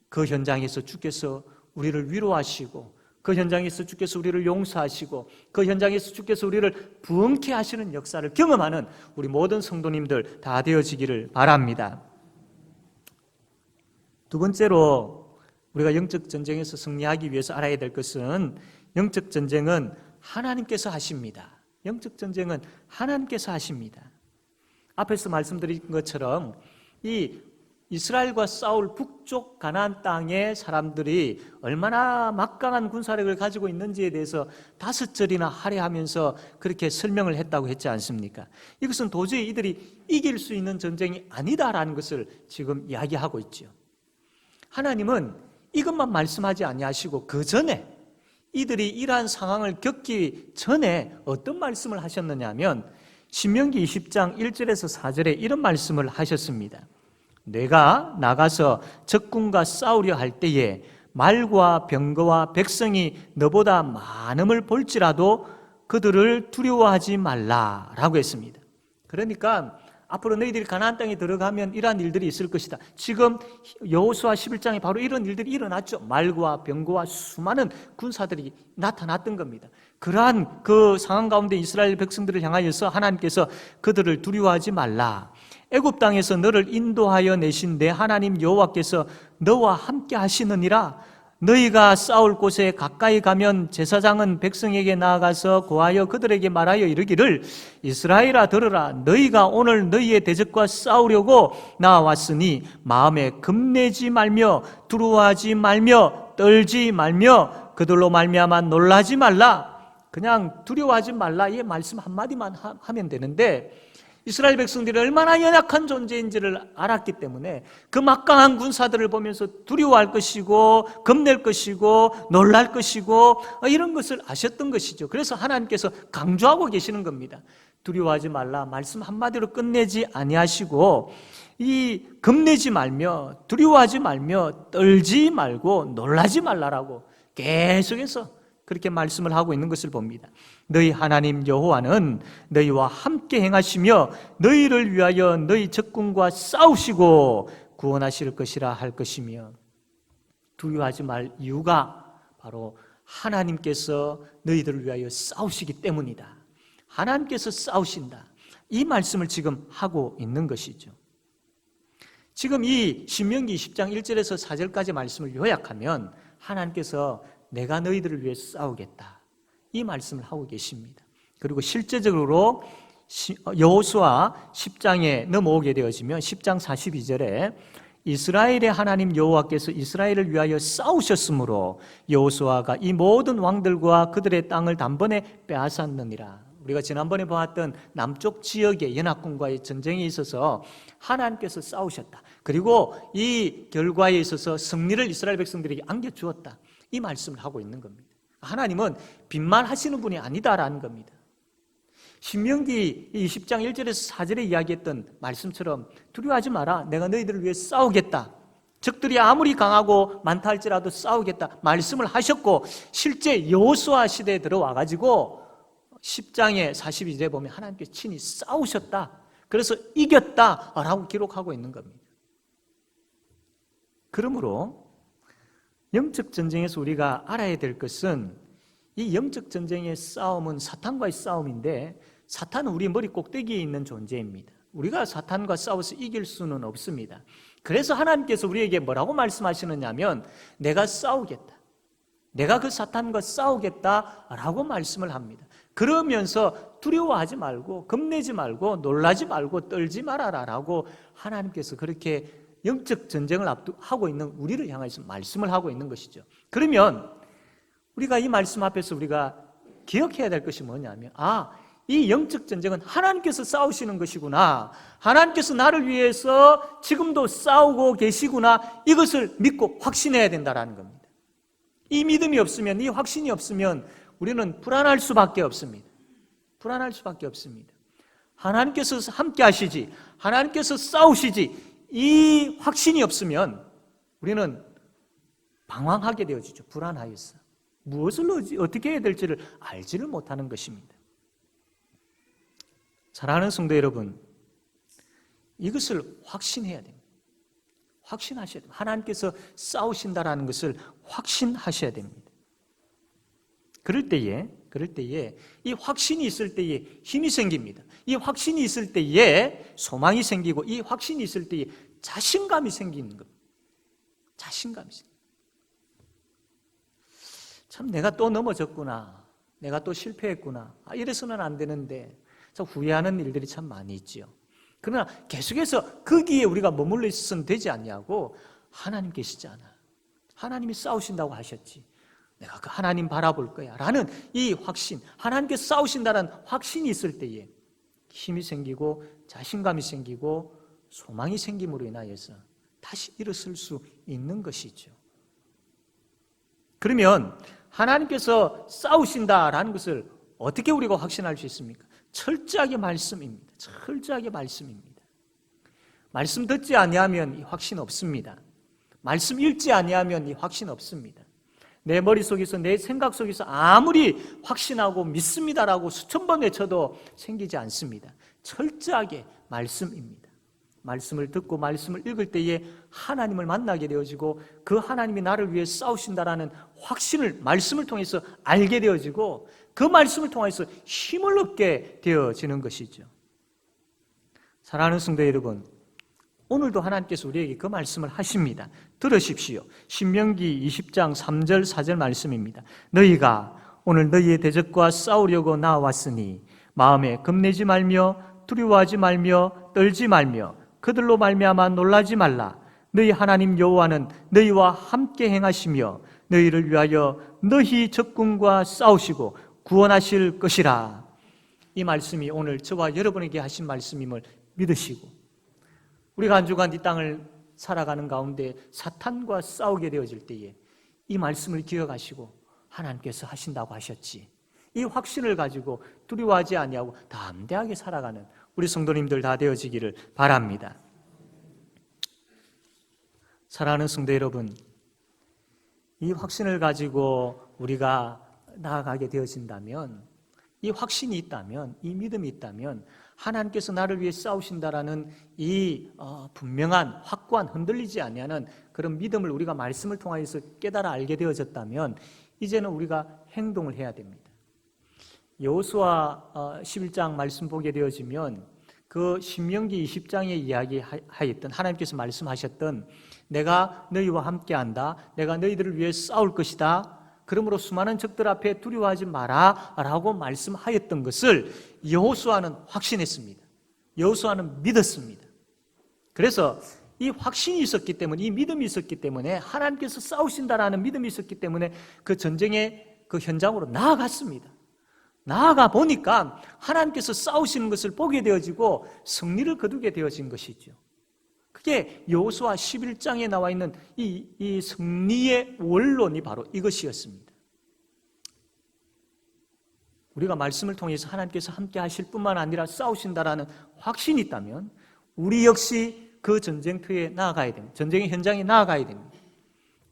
그 현장에서 주께서 우리를 위로하시고 그 현장에서 주께서 우리를 용서하시고 그 현장에서 주께서 우리를 부흥케 하시는 역사를 경험하는 우리 모든 성도님들 다 되어지기를 바랍니다. 두 번째로 우리가 영적 전쟁에서 승리하기 위해서 알아야 될 것은 영적 전쟁은 하나님께서 하십니다. 영적 전쟁은 하나님께서 하십니다. 앞에서 말씀드린 것처럼 이 이스라엘과 싸울 북쪽 가나안 땅의 사람들이 얼마나 막강한 군사력을 가지고 있는지에 대해서 5절이나 할애하면서 그렇게 설명을 했다고 했지 않습니까? 이것은 도저히 이들이 이길 수 있는 전쟁이 아니다라는 것을 지금 이야기하고 있죠. 하나님은 이것만 말씀하지 아니하시고 그 전에 이들이 이러한 상황을 겪기 전에 어떤 말씀을 하셨느냐 하면 신명기 20장 1절에서 4절에 이런 말씀을 하셨습니다. 내가 나가서 적군과 싸우려 할 때에 말과 병거와 백성이 너보다 많음을 볼지라도 그들을 두려워하지 말라라고 했습니다. 그러니까 앞으로 너희들이 가나안 땅에 들어가면 이러한 일들이 있을 것이다. 지금 여호수아 11장에 바로 이런 일들이 일어났죠. 말과 병거와 수많은 군사들이 나타났던 겁니다. 그러한 그 상황 가운데 이스라엘 백성들을 향하여서 하나님께서 그들을 두려워하지 말라. 애굽 땅에서 너를 인도하여 내신 내 하나님 여호와께서 너와 함께 하시느니라. 너희가 싸울 곳에 가까이 가면 제사장은 백성에게 나아가서 고하여 그들에게 말하여 이르기를 이스라엘아 들으라. 너희가 오늘 너희의 대적과 싸우려고 나왔으니 마음에 겁내지 말며 두려워하지 말며 떨지 말며 그들로 말미암아 놀라지 말라. 그냥 두려워하지 말라 이 말씀 한마디만 하면 되는데 이스라엘 백성들이 얼마나 연약한 존재인지를 알았기 때문에 그 막강한 군사들을 보면서 두려워할 것이고 겁낼 것이고 놀랄 것이고 이런 것을 아셨던 것이죠. 그래서 하나님께서 강조하고 계시는 겁니다. 두려워하지 말라 말씀 한마디로 끝내지 아니하시고 이 겁내지 말며 두려워하지 말며 떨지 말고 놀라지 말라라고 계속해서 그렇게 말씀을 하고 있는 것을 봅니다. 너희 하나님 여호와는 너희와 함께 행하시며 너희를 위하여 너희 적군과 싸우시고 구원하실 것이라 할 것이며 두려워하지 말 이유가 바로 하나님께서 너희들을 위하여 싸우시기 때문이다. 하나님께서 싸우신다. 이 말씀을 지금 하고 있는 것이죠. 지금 이 신명기 20장 1절에서 4절까지 말씀을 요약하면 하나님께서 내가 너희들을 위해 싸우겠다. 이 말씀을 하고 계십니다. 그리고 실제적으로 여호수아 10장에 넘어오게 되어지면 10장 42절에 이스라엘의 하나님 여호와께서 이스라엘을 위하여 싸우셨으므로 여호수아가 이 모든 왕들과 그들의 땅을 단번에 빼앗았느니라. 우리가 지난번에 보았던 남쪽 지역의 연합군과의 전쟁에 있어서 하나님께서 싸우셨다. 그리고 이 결과에 있어서 승리를 이스라엘 백성들에게 안겨주었다. 이 말씀을 하고 있는 겁니다. 하나님은 빈말하시는 분이 아니다라는 겁니다. 신명기 20장 1절에서 4절에 이야기했던 말씀처럼 두려워하지 마라. 내가 너희들을 위해 싸우겠다. 적들이 아무리 강하고 많다 할지라도 싸우겠다 말씀을 하셨고, 실제 여호수아 시대에 들어와 가지고 10장의 42절에 보면 하나님께서 친히 싸우셨다. 그래서 이겼다라고 기록하고 있는 겁니다. 그러므로 영적 전쟁에서 우리가 알아야 될 것은, 이 영적 전쟁의 싸움은 사탄과의 싸움인데 사탄은 우리 머리 꼭대기에 있는 존재입니다. 우리가 사탄과 싸워서 이길 수는 없습니다. 그래서 하나님께서 우리에게 뭐라고 말씀하시느냐면 내가 싸우겠다. 내가 그 사탄과 싸우겠다라고 말씀을 합니다. 그러면서 두려워하지 말고 겁내지 말고 놀라지 말고 떨지 말아라라고 하나님께서 그렇게 영적 전쟁을 하고 있는 우리를 향해서 말씀을 하고 있는 것이죠. 그러면 우리가 이 말씀 앞에서 우리가 기억해야 될 것이 뭐냐면, 이 영적 전쟁은 하나님께서 싸우시는 것이구나. 하나님께서 나를 위해서 지금도 싸우고 계시구나. 이것을 믿고 확신해야 된다는 겁니다. 이 믿음이 없으면, 이 확신이 없으면 우리는 불안할 수밖에 없습니다. 불안할 수밖에 없습니다. 하나님께서 함께 하시지, 하나님께서 싸우시지, 이 확신이 없으면 우리는 방황하게 되어지죠. 불안하여서 무엇을 어떻게 해야 될지를 알지를 못하는 것입니다. 사랑하는 성도 여러분, 이것을 확신해야 됩니다. 확신하셔야 됩니다. 하나님께서 싸우신다라는 것을 확신하셔야 됩니다. 그럴 때에 이 확신이 있을 때에 힘이 생깁니다. 이 확신이 있을 때에 소망이 생기고, 이 확신이 있을 때에 자신감이 생기는 겁니다. 자신감이 생깁니다. 참 내가 또 넘어졌구나, 내가 또 실패했구나, 이래서는 안 되는데 참 후회하는 일들이 참 많이 있죠. 그러나 계속해서 거기에 우리가 머물러 있어서는 되지 않냐고, 하나님 계시잖아, 하나님이 싸우신다고 하셨지, 내가 그 하나님 바라볼 거야 라는 이 확신, 하나님께서 싸우신다는 확신이 있을 때에 힘이 생기고 자신감이 생기고 소망이 생김으로 인하여서 다시 일어설 수 있는 것이죠. 그러면 하나님께서 싸우신다라는 것을 어떻게 우리가 확신할 수 있습니까? 철저하게 말씀입니다. 철저하게 말씀입니다. 말씀 듣지 아니하면 이 확신 없습니다. 말씀 읽지 아니하면 이 확신 없습니다. 내 머릿속에서, 내 생각 속에서 아무리 확신하고 믿습니다라고 수천 번 외쳐도 생기지 않습니다. 철저하게 말씀입니다. 말씀을 듣고 말씀을 읽을 때에 하나님을 만나게 되어지고, 그 하나님이 나를 위해 싸우신다라는 확신을 말씀을 통해서 알게 되어지고, 그 말씀을 통해서 힘을 얻게 되어지는 것이죠. 사랑하는 성도 여러분, 오늘도 하나님께서 우리에게 그 말씀을 하십니다. 들으십시오. 신명기 20장 3절 4절 말씀입니다. 너희가 오늘 너희의 대적과 싸우려고 나왔으니 마음에 겁내지 말며 두려워하지 말며 떨지 말며 그들로 말미암아 놀라지 말라. 너희 하나님 여호와는 너희와 함께 행하시며 너희를 위하여 너희 적군과 싸우시고 구원하실 것이라. 이 말씀이 오늘 저와 여러분에게 하신 말씀임을 믿으시고, 우리가 한 주간 이 땅을 살아가는 가운데 사탄과 싸우게 되어질 때에 이 말씀을 기억하시고, 하나님께서 하신다고 하셨지, 이 확신을 가지고 두려워하지 아니하고 담대하게 살아가는 우리 성도님들 다 되어지기를 바랍니다. 사랑하는 성도 여러분, 이 확신을 가지고 우리가 나아가게 되어진다면, 이 확신이 있다면, 이 믿음이 있다면, 하나님께서 나를 위해 싸우신다라는 이 분명한 확고한 흔들리지 아니하는 그런 믿음을 우리가 말씀을 통해서 깨달아 알게 되어졌다면, 이제는 우리가 행동을 해야 됩니다. 여호수아 11장 말씀 보게 되어지면 그 신명기 20장에 이야기하였던, 하나님께서 말씀하셨던 내가 너희와 함께한다, 내가 너희들을 위해 싸울 것이다, 그러므로 수많은 적들 앞에 두려워하지 마라 라고 말씀하였던 것을 여호수아는 확신했습니다. 여호수아는 믿었습니다. 그래서 이 확신이 있었기 때문에, 이 믿음이 있었기 때문에, 하나님께서 싸우신다라는 믿음이 있었기 때문에 그 전쟁의 그 현장으로 나아갔습니다. 나아가 보니까 하나님께서 싸우시는 것을 보게 되어지고 승리를 거두게 되어진 것이죠. 그게 여호수아 11장에 나와 있는 이 승리의 원론이 바로 이것이었습니다. 우리가 말씀을 통해서 하나님께서 함께 하실 뿐만 아니라 싸우신다라는 확신이 있다면 우리 역시 그 전쟁터에 나아가야 됩니다. 전쟁의 현장에 나아가야 됩니다.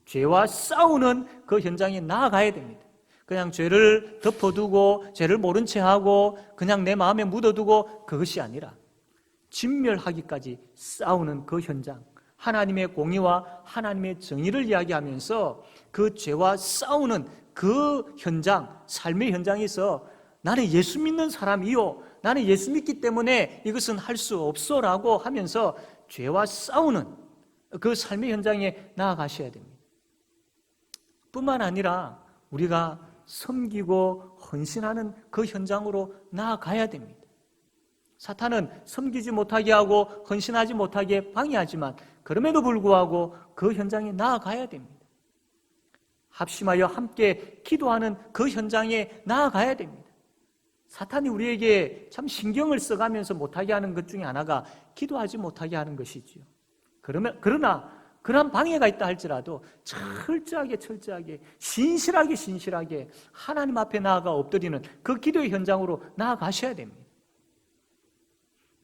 죄와 싸우는 그 현장에 나아가야 됩니다. 그냥 죄를 덮어두고 죄를 모른 채하고 그냥 내 마음에 묻어두고 그것이 아니라 진멸하기까지 싸우는 그 현장, 하나님의 공의와 하나님의 정의를 이야기하면서 그 죄와 싸우는 그 현장, 삶의 현장에서 나는 예수 믿는 사람이요, 나는 예수 믿기 때문에 이것은 할 수 없어라고 하면서 죄와 싸우는 그 삶의 현장에 나아가셔야 됩니다. 뿐만 아니라 우리가 섬기고 헌신하는 그 현장으로 나아가야 됩니다. 사탄은 섬기지 못하게 하고 헌신하지 못하게 방해하지만 그럼에도 불구하고 그 현장에 나아가야 됩니다. 합심하여 함께 기도하는 그 현장에 나아가야 됩니다. 사탄이 우리에게 참 신경을 써가면서 못하게 하는 것 중에 하나가 기도하지 못하게 하는 것이지요. 그러나 그러한 방해가 있다 할지라도 철저하게 신실하게 하나님 앞에 나아가 엎드리는 그 기도의 현장으로 나아가셔야 됩니다.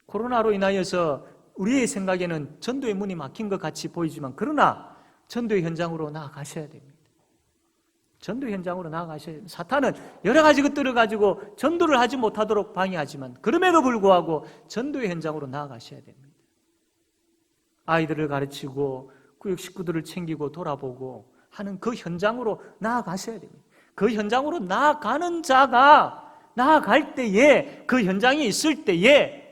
코로나로 인하여서 우리의 생각에는 전도의 문이 막힌 것 같이 보이지만 그러나 전도의 현장으로 나아가셔야 됩니다. 전도의 현장으로 나아가셔야 됩니다. 사탄은 여러 가지 것들을 가지고 전도를 하지 못하도록 방해하지만 그럼에도 불구하고 전도의 현장으로 나아가셔야 됩니다. 아이들을 가르치고 구역 식구들을 챙기고 돌아보고 하는 그 현장으로 나아가셔야 됩니다. 그 현장으로 나아가는 자가 나아갈 때에, 그 현장에 있을 때에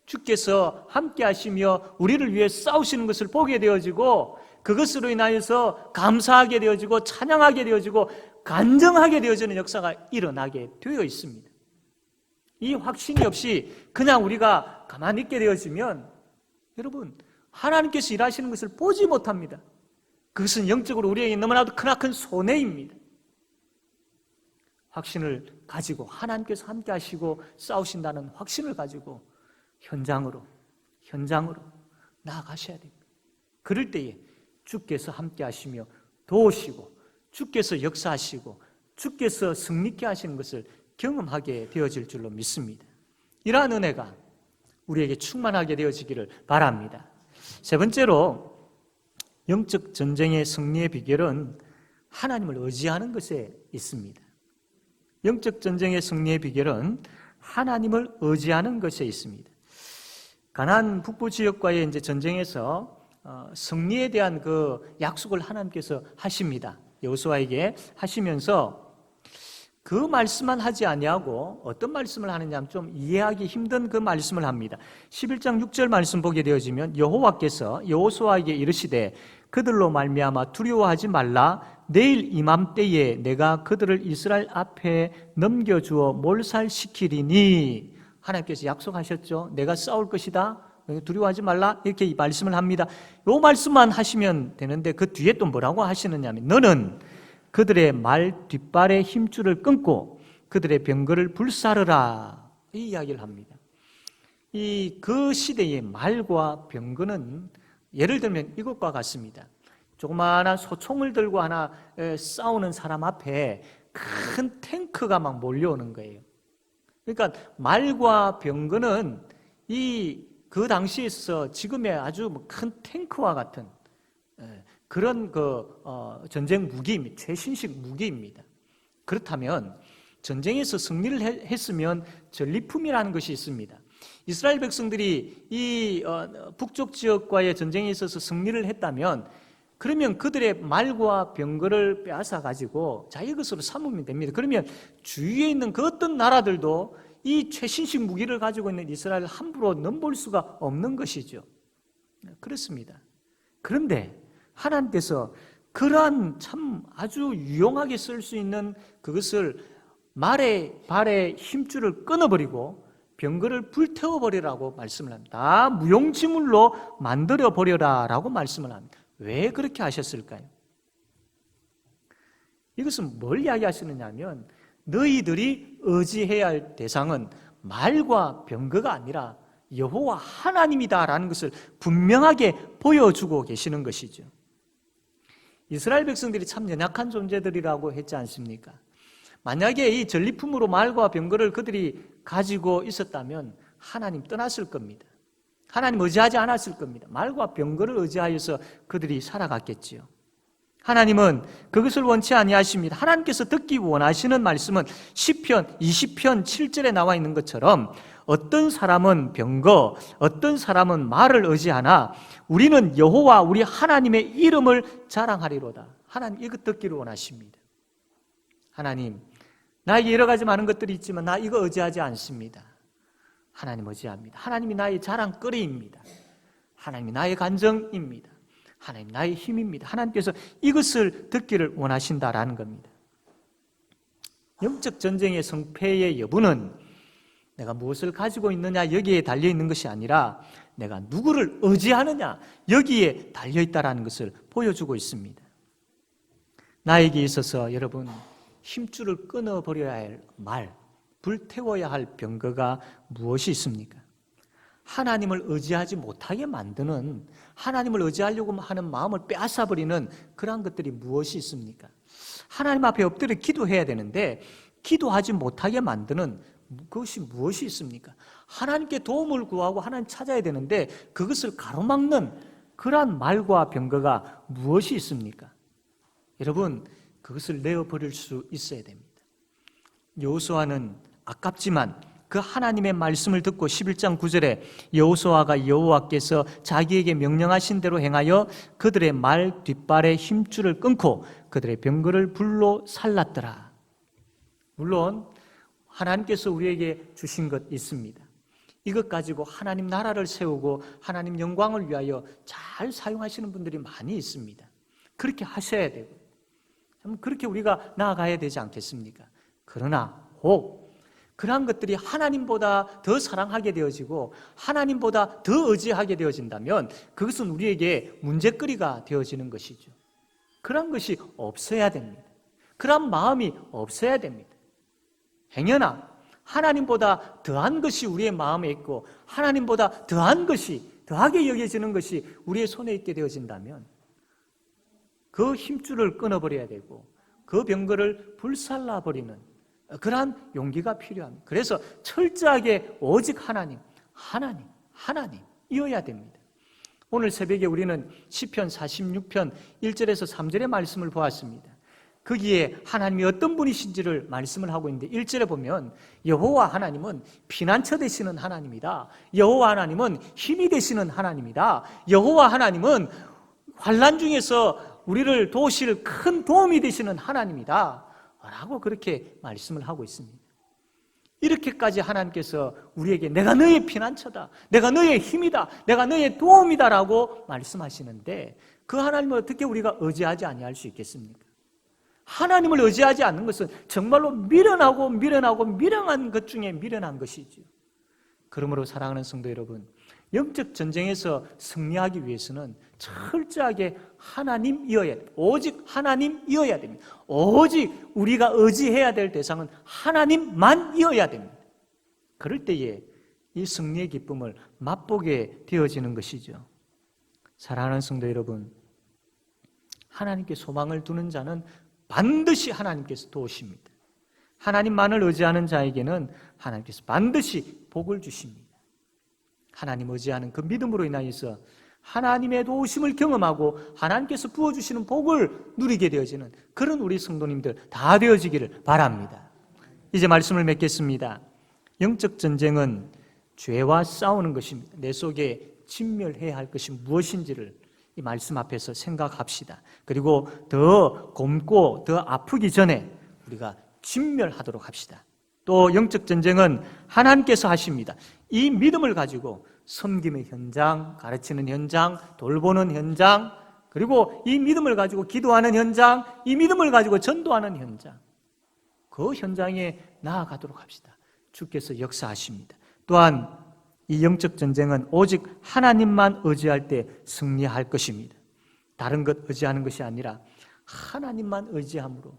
주께서 함께 하시며 우리를 위해 싸우시는 것을 보게 되어지고 그것으로 인하여서 감사하게 되어지고 찬양하게 되어지고 간증하게 되어지는 역사가 일어나게 되어 있습니다. 이 확신이 없이 그냥 우리가 가만히 있게 되어지면 여러분, 하나님께서 일하시는 것을 보지 못합니다. 그것은 영적으로 우리에게 너무나도 크나큰 손해입니다. 확신을 가지고 하나님께서 함께 하시고 싸우신다는 확신을 가지고 현장으로 나아가셔야 됩니다. 그럴 때에 주께서 함께 하시며 도우시고 주께서 역사하시고 주께서 승리케 하시는 것을 경험하게 되어질 줄로 믿습니다. 이러한 은혜가 우리에게 충만하게 되어지기를 바랍니다. 세 번째로 영적 전쟁의 승리의 비결은 하나님을 의지하는 것에 있습니다. 영적 전쟁의 승리의 비결은 하나님을 의지하는 것에 있습니다. 가나안 북부 지역과의 이제 전쟁에서 승리에 대한 그 약속을 하나님께서 하십니다. 여호수아에게 하시면서 그 말씀만 하지 아니하고 어떤 말씀을 하느냐 하면 좀 이해하기 힘든 그 말씀을 합니다. 11장 6절 말씀 보게 되어지면 여호와께서 여호수아에게 이르시되 그들로 말미암아 두려워하지 말라. 내일 이맘때에 내가 그들을 이스라엘 앞에 넘겨주어 몰살시키리니. 하나님께서 약속하셨죠. 내가 싸울 것이다. 두려워하지 말라. 이렇게 말씀을 합니다. 이 말씀만 하시면 되는데 그 뒤에 또 뭐라고 하시느냐 하면 너는 그들의 말 뒷발의 힘줄을 끊고 그들의 병거를 불사르라. 이 이야기를 합니다. 그 시대의 말과 병거는 예를 들면 이것과 같습니다. 조그마한 소총을 들고 하나 싸우는 사람 앞에 큰 탱크가 막 몰려오는 거예요. 그러니까 말과 병거는 그 당시에 있어서 지금의 아주 큰 탱크와 같은 그런 전쟁 무기입니다. 최신식 무기입니다. 그렇다면 전쟁에서 승리를 했으면 전리품이라는 것이 있습니다. 이스라엘 백성들이 이 북쪽 지역과의 전쟁에 있어서 승리를 했다면 그러면 그들의 말과 병거를 빼앗아 가지고 자기 것으로 삼으면 됩니다. 그러면 주위에 있는 그 어떤 나라들도 이 최신식 무기를 가지고 있는 이스라엘을 함부로 넘볼 수가 없는 것이죠. 그렇습니다. 그런데 하나님께서 그러한 참 아주 유용하게 쓸 수 있는 그것을 말의 발의 힘줄을 끊어버리고 병거를 불태워버리라고 말씀을 합니다. 다 무용지물로 만들어버려라라고 말씀을 합니다. 왜 그렇게 하셨을까요? 이것은 뭘 이야기하시느냐 하면 너희들이 의지해야 할 대상은 말과 병거가 아니라 여호와 하나님이다라는 것을 분명하게 보여주고 계시는 것이죠. 이스라엘 백성들이 참 연약한 존재들이라고 했지 않습니까? 만약에 이 전리품으로 말과 병거를 그들이 가지고 있었다면 하나님 떠났을 겁니다. 하나님 의지하지 않았을 겁니다. 말과 병거를 의지하여서 그들이 살아갔겠지요. 하나님은 그것을 원치 아니하십니다. 하나님께서 듣기 원하시는 말씀은 시편 20편 7절에 나와 있는 것처럼 어떤 사람은 병거, 어떤 사람은 말을 의지하나 우리는 여호와 우리 하나님의 이름을 자랑하리로다. 하나님 이것 듣기를 원하십니다. 하나님, 나에게 여러 가지 많은 것들이 있지만 나 이거 의지하지 않습니다. 하나님 의지합니다. 하나님이 나의 자랑거리입니다. 하나님이 나의 간정입니다. 하나님 나의 힘입니다. 하나님께서 이것을 듣기를 원하신다라는 겁니다. 영적 전쟁의 성패의 여부는 내가 무엇을 가지고 있느냐 여기에 달려있는 것이 아니라 내가 누구를 의지하느냐 여기에 달려있다라는 것을 보여주고 있습니다. 나에게 있어서 여러분 힘줄을 끊어버려야 할 말, 불태워야 할 병거가 무엇이 있습니까? 하나님을 의지하지 못하게 만드는, 하나님을 의지하려고 하는 마음을 빼앗아버리는 그러한 것들이 무엇이 있습니까? 하나님 앞에 엎드려 기도해야 되는데 기도하지 못하게 만드는 그것이 무엇이 있습니까? 하나님께 도움을 구하고 하나님 찾아야 되는데 그것을 가로막는 그러한 말과 병거가 무엇이 있습니까? 여러분, 그것을 내어버릴 수 있어야 됩니다. 여호수아는 아깝지만 그 하나님의 말씀을 듣고 11장 9절에 여호수아가 여호와께서 자기에게 명령하신 대로 행하여 그들의 말 뒷발의 힘줄을 끊고 그들의 병거를 불로 살랐더라. 물론 하나님께서 우리에게 주신 것 있습니다. 이것 가지고 하나님 나라를 세우고 하나님 영광을 위하여 잘 사용하시는 분들이 많이 있습니다. 그렇게 하셔야 되고 그렇게 우리가 나아가야 되지 않겠습니까? 그러나 혹 그러한 것들이 하나님보다 더 사랑하게 되어지고 하나님보다 더 의지하게 되어진다면 그것은 우리에게 문제거리가 되어지는 것이죠. 그런 것이 없어야 됩니다. 그런 마음이 없어야 됩니다. 행여나 하나님보다 더한 것이 우리의 마음에 있고 하나님보다 더한 것이, 더하게 여겨지는 것이 우리의 손에 있게 되어진다면 그 힘줄을 끊어버려야 되고 그 병거를 불살라버리는 그러한 용기가 필요합니다. 그래서 철저하게 오직 하나님이어야 됩니다. 오늘 새벽에 우리는 시편 46편 1절에서 3절의 말씀을 보았습니다. 거기에 하나님이 어떤 분이신지를 말씀을 하고 있는데 1절에 보면 여호와 하나님은 피난처 되시는 하나님이다. 여호와 하나님은 힘이 되시는 하나님이다. 여호와 하나님은 환난 중에서 우리를 도우실 큰 도움이 되시는 하나님이다 라고 그렇게 말씀을 하고 있습니다. 이렇게까지 하나님께서 우리에게 내가 너의 피난처다, 내가 너의 힘이다, 내가 너의 도움이다 라고 말씀하시는데 그 하나님을 어떻게 우리가 의지하지 아니할 수 있겠습니까? 하나님을 의지하지 않는 것은 정말로 미련한 것 중에 미련한 것이죠. 그러므로 사랑하는 성도 여러분, 영적 전쟁에서 승리하기 위해서는 철저하게 하나님이어야 됩니다. 오직 하나님이어야 됩니다. 오직 우리가 의지해야 될 대상은 하나님만이어야 됩니다. 그럴 때에 이 승리의 기쁨을 맛보게 되어지는 것이죠. 사랑하는 성도 여러분, 하나님께 소망을 두는 자는 반드시 하나님께서 도우십니다. 하나님만을 의지하는 자에게는 하나님께서 반드시 복을 주십니다. 하나님 의지하는 그 믿음으로 인하여서 하나님의 도우심을 경험하고 하나님께서 부어주시는 복을 누리게 되어지는 그런 우리 성도님들 다 되어지기를 바랍니다. 이제 말씀을 맺겠습니다. 영적 전쟁은 죄와 싸우는 것입니다. 내 속에 진멸해야 할 것이 무엇인지를 이 말씀 앞에서 생각합시다. 그리고 더 곪고 더 아프기 전에 우리가 진멸하도록 합시다. 또 영적 전쟁은 하나님께서 하십니다. 이 믿음을 가지고 섬김의 현장, 가르치는 현장, 돌보는 현장, 그리고 이 믿음을 가지고 기도하는 현장, 이 믿음을 가지고 전도하는 현장, 그 현장에 나아가도록 합시다. 주께서 역사하십니다. 또한 이 영적 전쟁은 오직 하나님만 의지할 때 승리할 것입니다. 다른 것 의지하는 것이 아니라 하나님만 의지함으로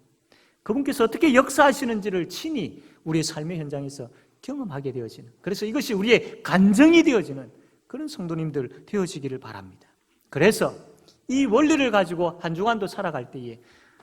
그분께서 어떻게 역사하시는지를 친히 우리의 삶의 현장에서 경험하게 되어지는, 그래서 이것이 우리의 간증이 되어지는 그런 성도님들 되어지기를 바랍니다. 그래서 이 원리를 가지고 한 주간도 살아갈 때에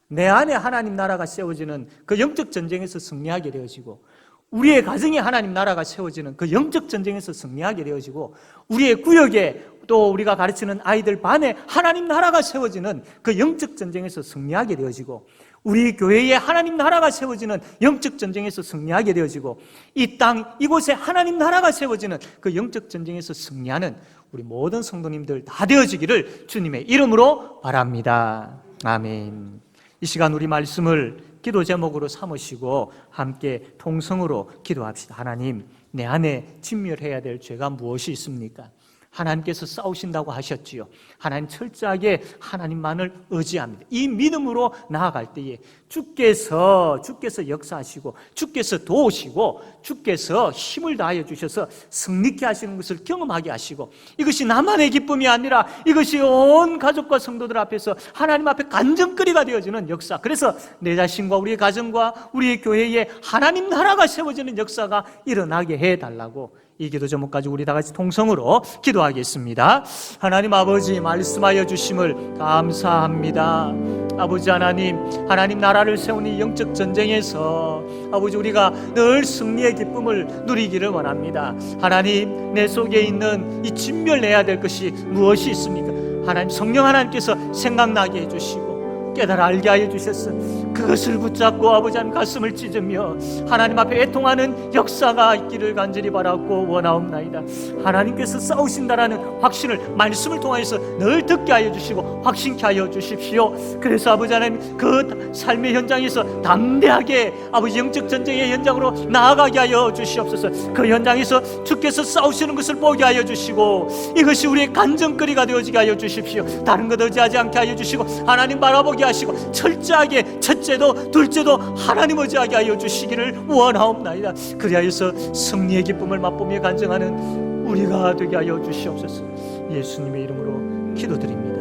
내 안에 하나님 나라가 세워지는 그 영적 전쟁에서 승리하게 되어지고, 우리의 가정에 하나님 나라가 세워지는 그 영적 전쟁에서 승리하게 되어지고, 우리의 구역에 또 우리가 가르치는 아이들 반에 하나님 나라가 세워지는 그 영적 전쟁에서 승리하게 되어지고, 우리 교회에 하나님 나라가 세워지는 영적 전쟁에서 승리하게 되어지고, 이 땅 이곳에 하나님 나라가 세워지는 그 영적 전쟁에서 승리하는 우리 모든 성도님들 다 되어지기를 주님의 이름으로 바랍니다. 아멘. 이 시간 우리 말씀을 기도 제목으로 삼으시고 함께 통성으로 기도합시다. 하나님, 내 안에 진멸해야 될 죄가 무엇이 있습니까? 하나님께서 싸우신다고 하셨지요. 하나님 철저하게 하나님만을 의지합니다. 이 믿음으로 나아갈 때에 주께서 역사하시고 주께서 도우시고 주께서 힘을 다하여 주셔서 승리케 하시는 것을 경험하게 하시고, 이것이 나만의 기쁨이 아니라 이것이 온 가족과 성도들 앞에서 하나님 앞에 간증거리가 되어지는 역사, 그래서 내 자신과 우리의 가정과 우리의 교회에 하나님 나라가 세워지는 역사가 일어나게 해달라고 이 기도 제목까지 우리 다 같이 통성으로 기도하겠습니다. 하나님 아버지, 말씀하여 주심을 감사합니다. 아버지 하나님, 하나님 나라를 세우는 영적 전쟁에서 아버지 우리가 늘 승리의 기쁨을 누리기를 원합니다. 하나님, 내 속에 있는 이 진멸해야 될 것이 무엇이 있습니까? 하나님, 성령 하나님께서 생각나게 해주시고 깨달아 알게 하여 주셨어. 그것을 붙잡고 아버지 하나님 가슴을 찢으며 하나님 앞에 애통하는 역사가 있기를 간절히 바라고 원하옵나이다. 하나님께서 싸우신다라는 확신을 말씀을 통해서 늘 듣게 하여 주시고 확신케 하여 주십시오. 그래서 아버지 하나님, 그 삶의 현장에서 담대하게 아버지 영적 전쟁의 현장으로 나아가게 하여 주시옵소서. 그 현장에서 주께서 싸우시는 것을 보게 하여 주시고 이것이 우리의 간증거리가 되어지게 하여 주십시오. 다른 것 의지하지 않게 하여 주시고 하나님 바라보게 하시고 철저하게 첫째도 둘째도 하나님 의지하게 하여 주시기를 원하옵나이다. 그리하여서 승리의 기쁨을 맛보며 간증하는 우리가 되게 하여 주시옵소서. 예수님의 이름으로 기도드립니다.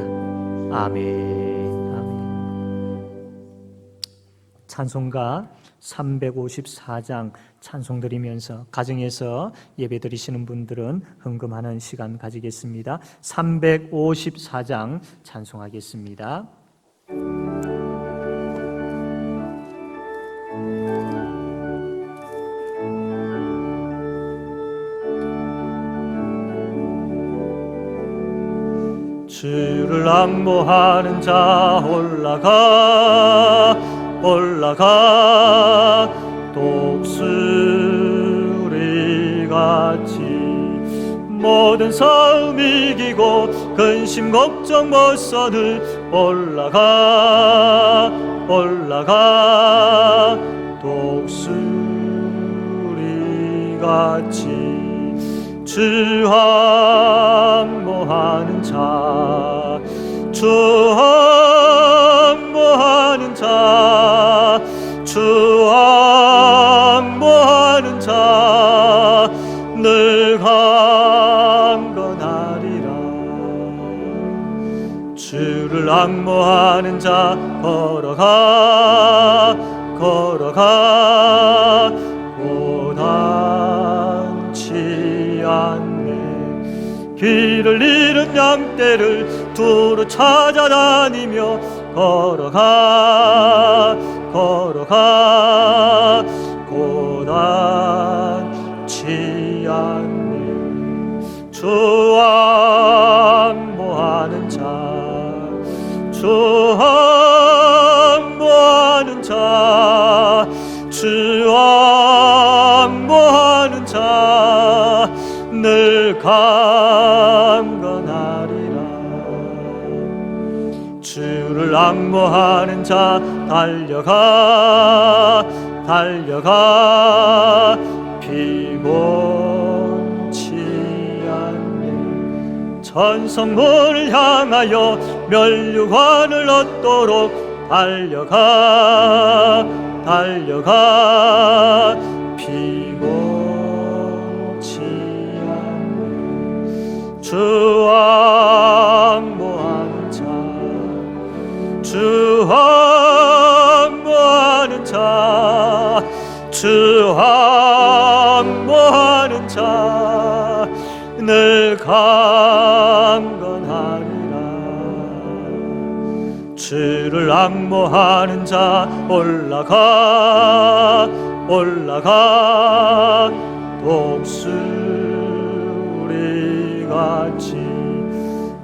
아멘. 아멘. 찬송가 354장 찬송 드리면서 가정에서 예배 드리시는 분들은 헌금하는 시간 가지겠습니다. 354장 찬송하겠습니다. 주를 앙모하는 자 올라가 독수리같이 모든 싸움 이기고 근심 걱정 벗어들 올라가 독수리같이 주 앙모하는 자 늘 강건하리라. 주를 앙모하는 자 걸어가 고단치 않네. 길을 잃은 양떼를 두루 찾아다니며 걸어가 고단치 않네. 주 앙모하는 자 늘 강건하리라. 주를 앙모하는 자 달려가 피곤치 않네. 천성문을 향하여 면류관을 얻도록 달려가 피곤치 않네. 주 앙모하는 자, 주 앙모하는 자, 주 앙모하는 자, 늘 강건하리라. 주를 앙모하는 자, 올라가 올라가 독수리같이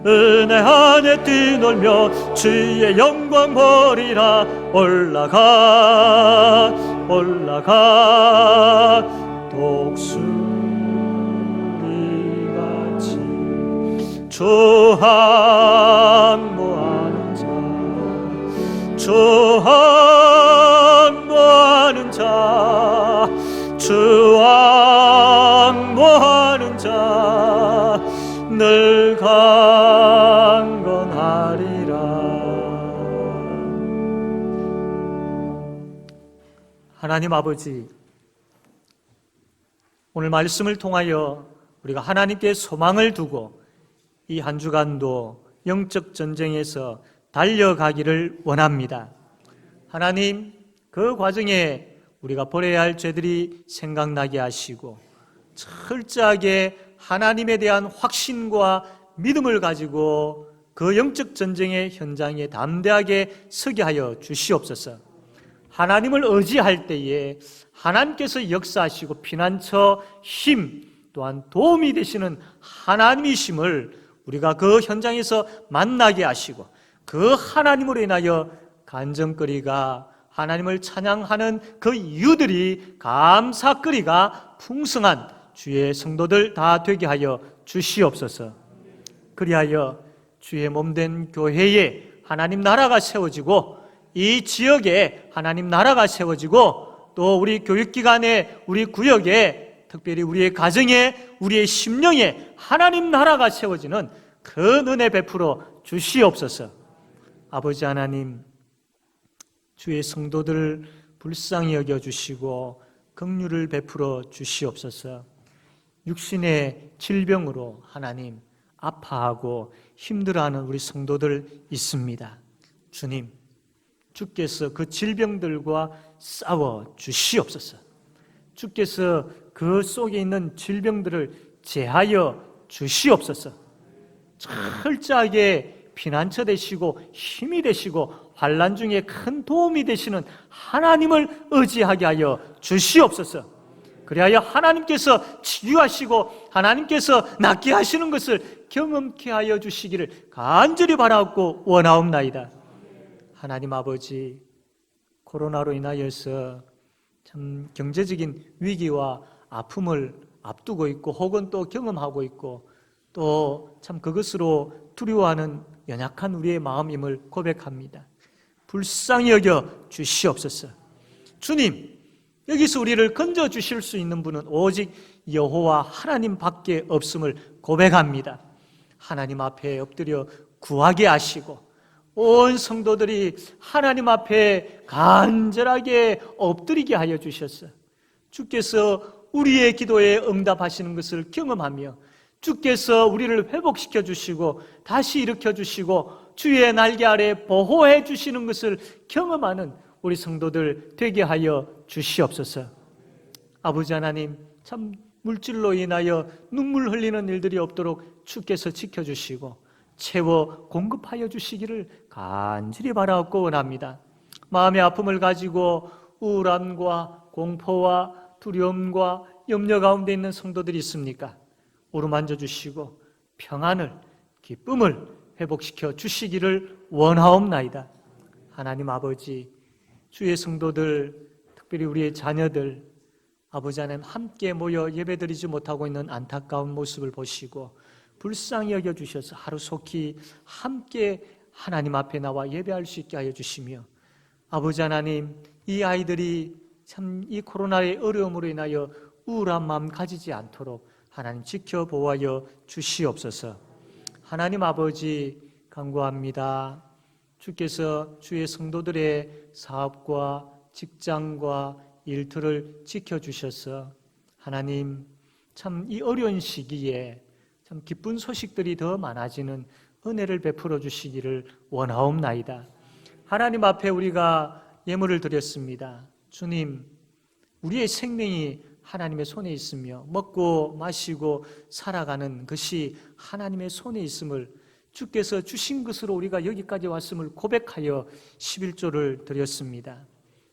은혜 안에 뛰놀며 주의 영광 보리라. 올라가 올라가 독수리같이 주 앙모하는 자, 주 앙모하는 자, 주 앙모하는 자, 늘 강건하리라. 하나님 아버지, 오늘 말씀을 통하여 우리가 하나님께 소망을 두고 이 한 주간도 영적 전쟁에서 달려가기를 원합니다. 하나님, 그 과정에 우리가 버려야 할 죄들이 생각나게 하시고 철저하게 하나님에 대한 확신과 믿음을 가지고 그 영적 전쟁의 현장에 담대하게 서게 하여 주시옵소서. 하나님을 의지할 때에 하나님께서 역사하시고 피난처 힘 또한 도움이 되시는 하나님이심을 우리가 그 현장에서 만나게 하시고 그 하나님으로 인하여 간증거리가 하나님을 찬양하는 그 이유들이 감사거리가 풍성한 주의 성도들 다 되게 하여 주시옵소서. 그리하여 주의 몸된 교회에 하나님 나라가 세워지고 이 지역에 하나님 나라가 세워지고 또 우리 교육기관에 우리 구역에 특별히 우리의 가정에 우리의 심령에 하나님 나라가 세워지는 그 은혜 베풀어 주시옵소서. 아버지 하나님, 주의 성도들을 불쌍히 여겨주시고 긍휼을 베풀어 주시옵소서. 육신의 질병으로 하나님 아파하고 힘들어하는 우리 성도들 있습니다. 주님, 주께서 그 질병들과 싸워 주시옵소서. 주께서 그 속에 있는 질병들을 제하여 주시옵소서. 철저하게 피난처 되시고 힘이 되시고 환난 중에 큰 도움이 되시는 하나님을 의지하게 하여 주시옵소서. 그리하여 하나님께서 치유하시고 하나님께서 낫게 하시는 것을 경험케 하여 주시기를 간절히 바라옵고 원하옵나이다. 하나님 아버지, 코로나로 인하여서 참 경제적인 위기와 아픔을 앞두고 있고 혹은 또 경험하고 있고 또 참 그것으로 두려워하는 연약한 우리의 마음임을 고백합니다. 불쌍히 여겨 주시옵소서. 주님, 여기서 우리를 건져 주실 수 있는 분은 오직 여호와 하나님밖에 없음을 고백합니다. 하나님 앞에 엎드려 구하게 하시고 온 성도들이 하나님 앞에 간절하게 엎드리게 하여 주셨어. 주께서 우리의 기도에 응답하시는 것을 경험하며 주께서 우리를 회복시켜 주시고 다시 일으켜 주시고 주의 날개 아래 보호해 주시는 것을 경험하는 우리 성도들 되게 하여 주시옵소서. 아버지 하나님, 참 물질로 인하여 눈물 흘리는 일들이 없도록 주께서 지켜주시고 채워 공급하여 주시기를 간절히 바라옵고 원합니다. 마음의 아픔을 가지고 우울함과 공포와 두려움과 염려 가운데 있는 성도들이 있습니까? 어루만져 주시고 평안을, 기쁨을 회복시켜 주시기를 원하옵나이다. 하나님 아버지, 주의 성도들, 특별히 우리의 자녀들, 아버지 하나님 함께 모여 예배드리지 못하고 있는 안타까운 모습을 보시고 불쌍히 여겨주셔서 하루속히 함께 하나님 앞에 나와 예배할 수 있게 하여 주시며 아버지 하나님, 이 아이들이 참 이 코로나의 어려움으로 인하여 우울한 마음 가지지 않도록 하나님 지켜보아여 주시옵소서. 하나님 아버지, 간구합니다. 주께서 주의 성도들의 사업과 직장과 일터를 지켜주셔서 하나님 참 이 어려운 시기에 참 기쁜 소식들이 더 많아지는 은혜를 베풀어 주시기를 원하옵나이다. 하나님 앞에 우리가 예물을 드렸습니다. 주님, 우리의 생명이 하나님의 손에 있으며 먹고 마시고 살아가는 것이 하나님의 손에 있음을 주께서 주신 것으로 우리가 여기까지 왔음을 고백하여 11조를 드렸습니다.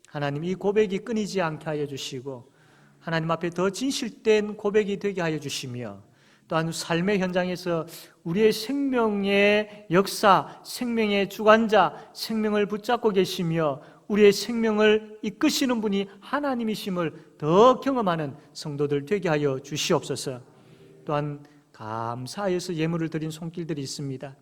하나님, 이 고백이 끊이지 않게 하여 주시고 하나님 앞에 더 진실된 고백이 되게 하여 주시며 또한 삶의 현장에서 우리의 생명의 역사, 생명의 주관자, 생명을 붙잡고 계시며 우리의 생명을 이끄시는 분이 하나님이심을 더 경험하는 성도들 되게 하여 주시옵소서. 또한 감사하여서 예물을 드린 손길들이 있습니다.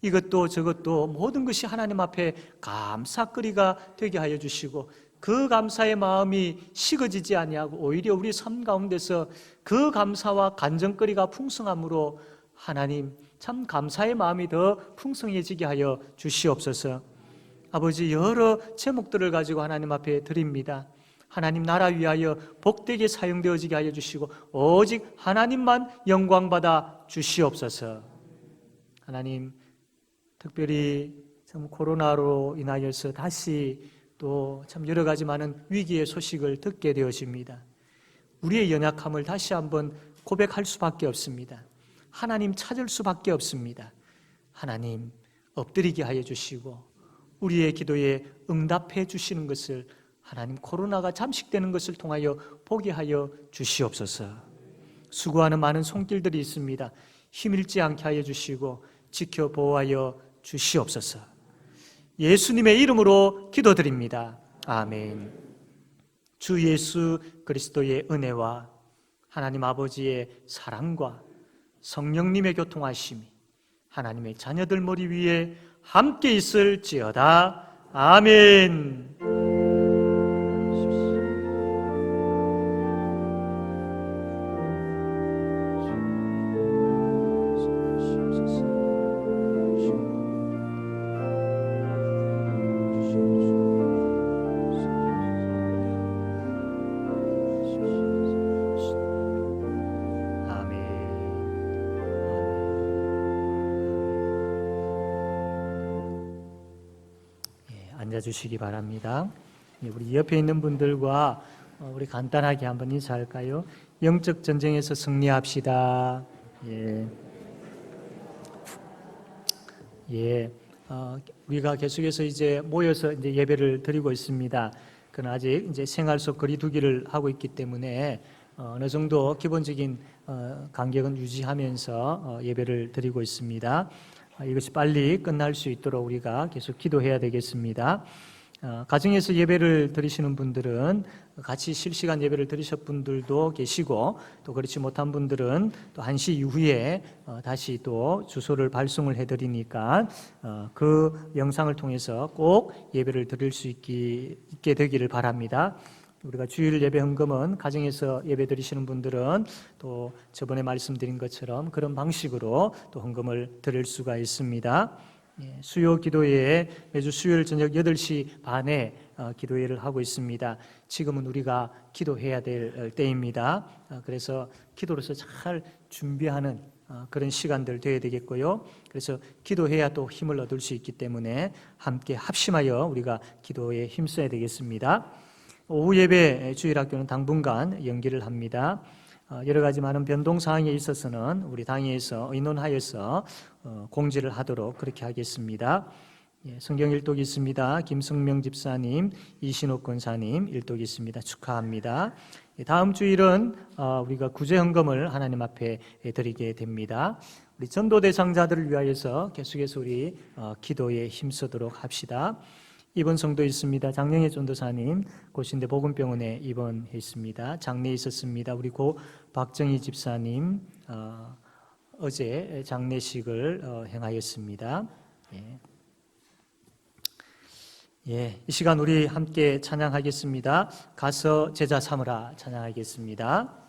이것도 저것도 모든 것이 하나님 앞에 감사거리가 되게 하여 주시고 그 감사의 마음이 식어지지 아니하고 오히려 우리 삶 가운데서 그 감사와 간증거리가 풍성함으로 하나님 참 감사의 마음이 더 풍성해지게 하여 주시옵소서. 아버지, 여러 제목들을 가지고 하나님 앞에 드립니다. 하나님 나라 위하여 복되게 사용되어지게 하여 주시고 오직 하나님만 영광받아 주시옵소서. 하나님, 특별히 참 코로나로 인하여서 다시 또 참 여러 가지 많은 위기의 소식을 듣게 되어집니다. 우리의 연약함을 다시 한번 고백할 수밖에 없습니다. 하나님 찾을 수밖에 없습니다. 하나님 엎드리게 하여 주시고 우리의 기도에 응답해 주시는 것을 하나님 코로나가 잠식되는 것을 통하여 보게 하여 주시옵소서. 수고하는 많은 손길들이 있습니다. 힘일지 않게 하여 주시고 지켜 보호하여 주시옵소서. 예수님의 이름으로 기도드립니다. 아멘. 주 예수 그리스도의 은혜와 하나님 아버지의 사랑과 성령님의 교통하심이 하나님의 자녀들 머리 위에 함께 있을지어다. 아멘. 앉아주시기 바랍니다. 우리 옆에 있는 분들과 우리 간단하게 한번 인사할까요? 영적 전쟁에서 승리합시다. 우리가 계속해서 이제 모여서 이제 예배를 드리고 있습니다. 그러나 아직 이제 생활 속 거리두기를 하고 있기 때문에 어느 정도 기본적인 간격은 유지하면서 예배를 드리고 있습니다. 이것이 빨리 끝날 수 있도록 우리가 계속 기도해야 되겠습니다. 가정에서 예배를 드리시는 분들은 같이 실시간 예배를 드리셨 분들도 계시고 또 그렇지 못한 분들은 또 1시 이후에 다시 또 주소를 발송을 해드리니까 그 영상을 통해서 꼭 예배를 드릴 수 있게 되기를 바랍니다. 우리가 주일 예배 헌금은 가정에서 예배 드리시는 분들은 또 저번에 말씀드린 것처럼 그런 방식으로 또 헌금을 드릴 수가 있습니다. 수요 기도회에 매주 수요일 저녁 8시 반에 기도회를 하고 있습니다. 지금은 우리가 기도해야 될 때입니다. 그래서 기도로서 잘 준비하는 그런 시간들 되어야 되겠고요. 그래서 기도해야 또 힘을 얻을 수 있기 때문에 함께 합심하여 우리가 기도에 힘써야 되겠습니다. 오후 예배 주일학교는 당분간 연기를 합니다. 여러 가지 많은 변동 사항에 있어서는 우리 당에서 의논하여서 공지를 하도록 그렇게 하겠습니다. 성경 일독이 있습니다. 김승명 집사님, 이신옥 권사님 일독이 있습니다. 축하합니다. 다음 주일은 우리가 구제 헌금을 하나님 앞에 드리게 됩니다. 우리 전도 대상자들을 위하여서 계속해서 우리 기도에 힘쓰도록 합시다. 입원 성도 있습니다. 장영애 전도사님 고신대 복음병원에 입원해 있습니다. 장례에 있었습니다. 우리 고 박정희 집사님 어제 장례식을 행하였습니다. 이 시간 우리 함께 찬양하겠습니다. 가서 제자 삼으라 찬양하겠습니다.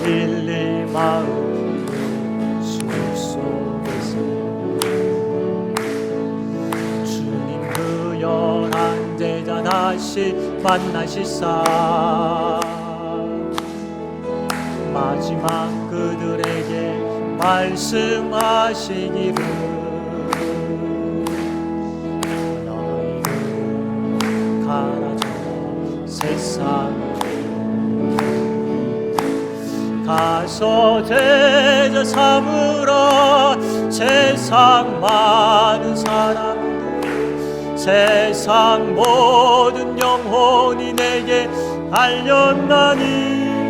갈릴리 마을 숲속에서 다시 만나시사 마지막 그들에게 말씀하시기를 너희는 가라져 세상으로 가서 제자 삼으라 세상 많은 사람들 세상 모든 영혼이 내게 알렸나니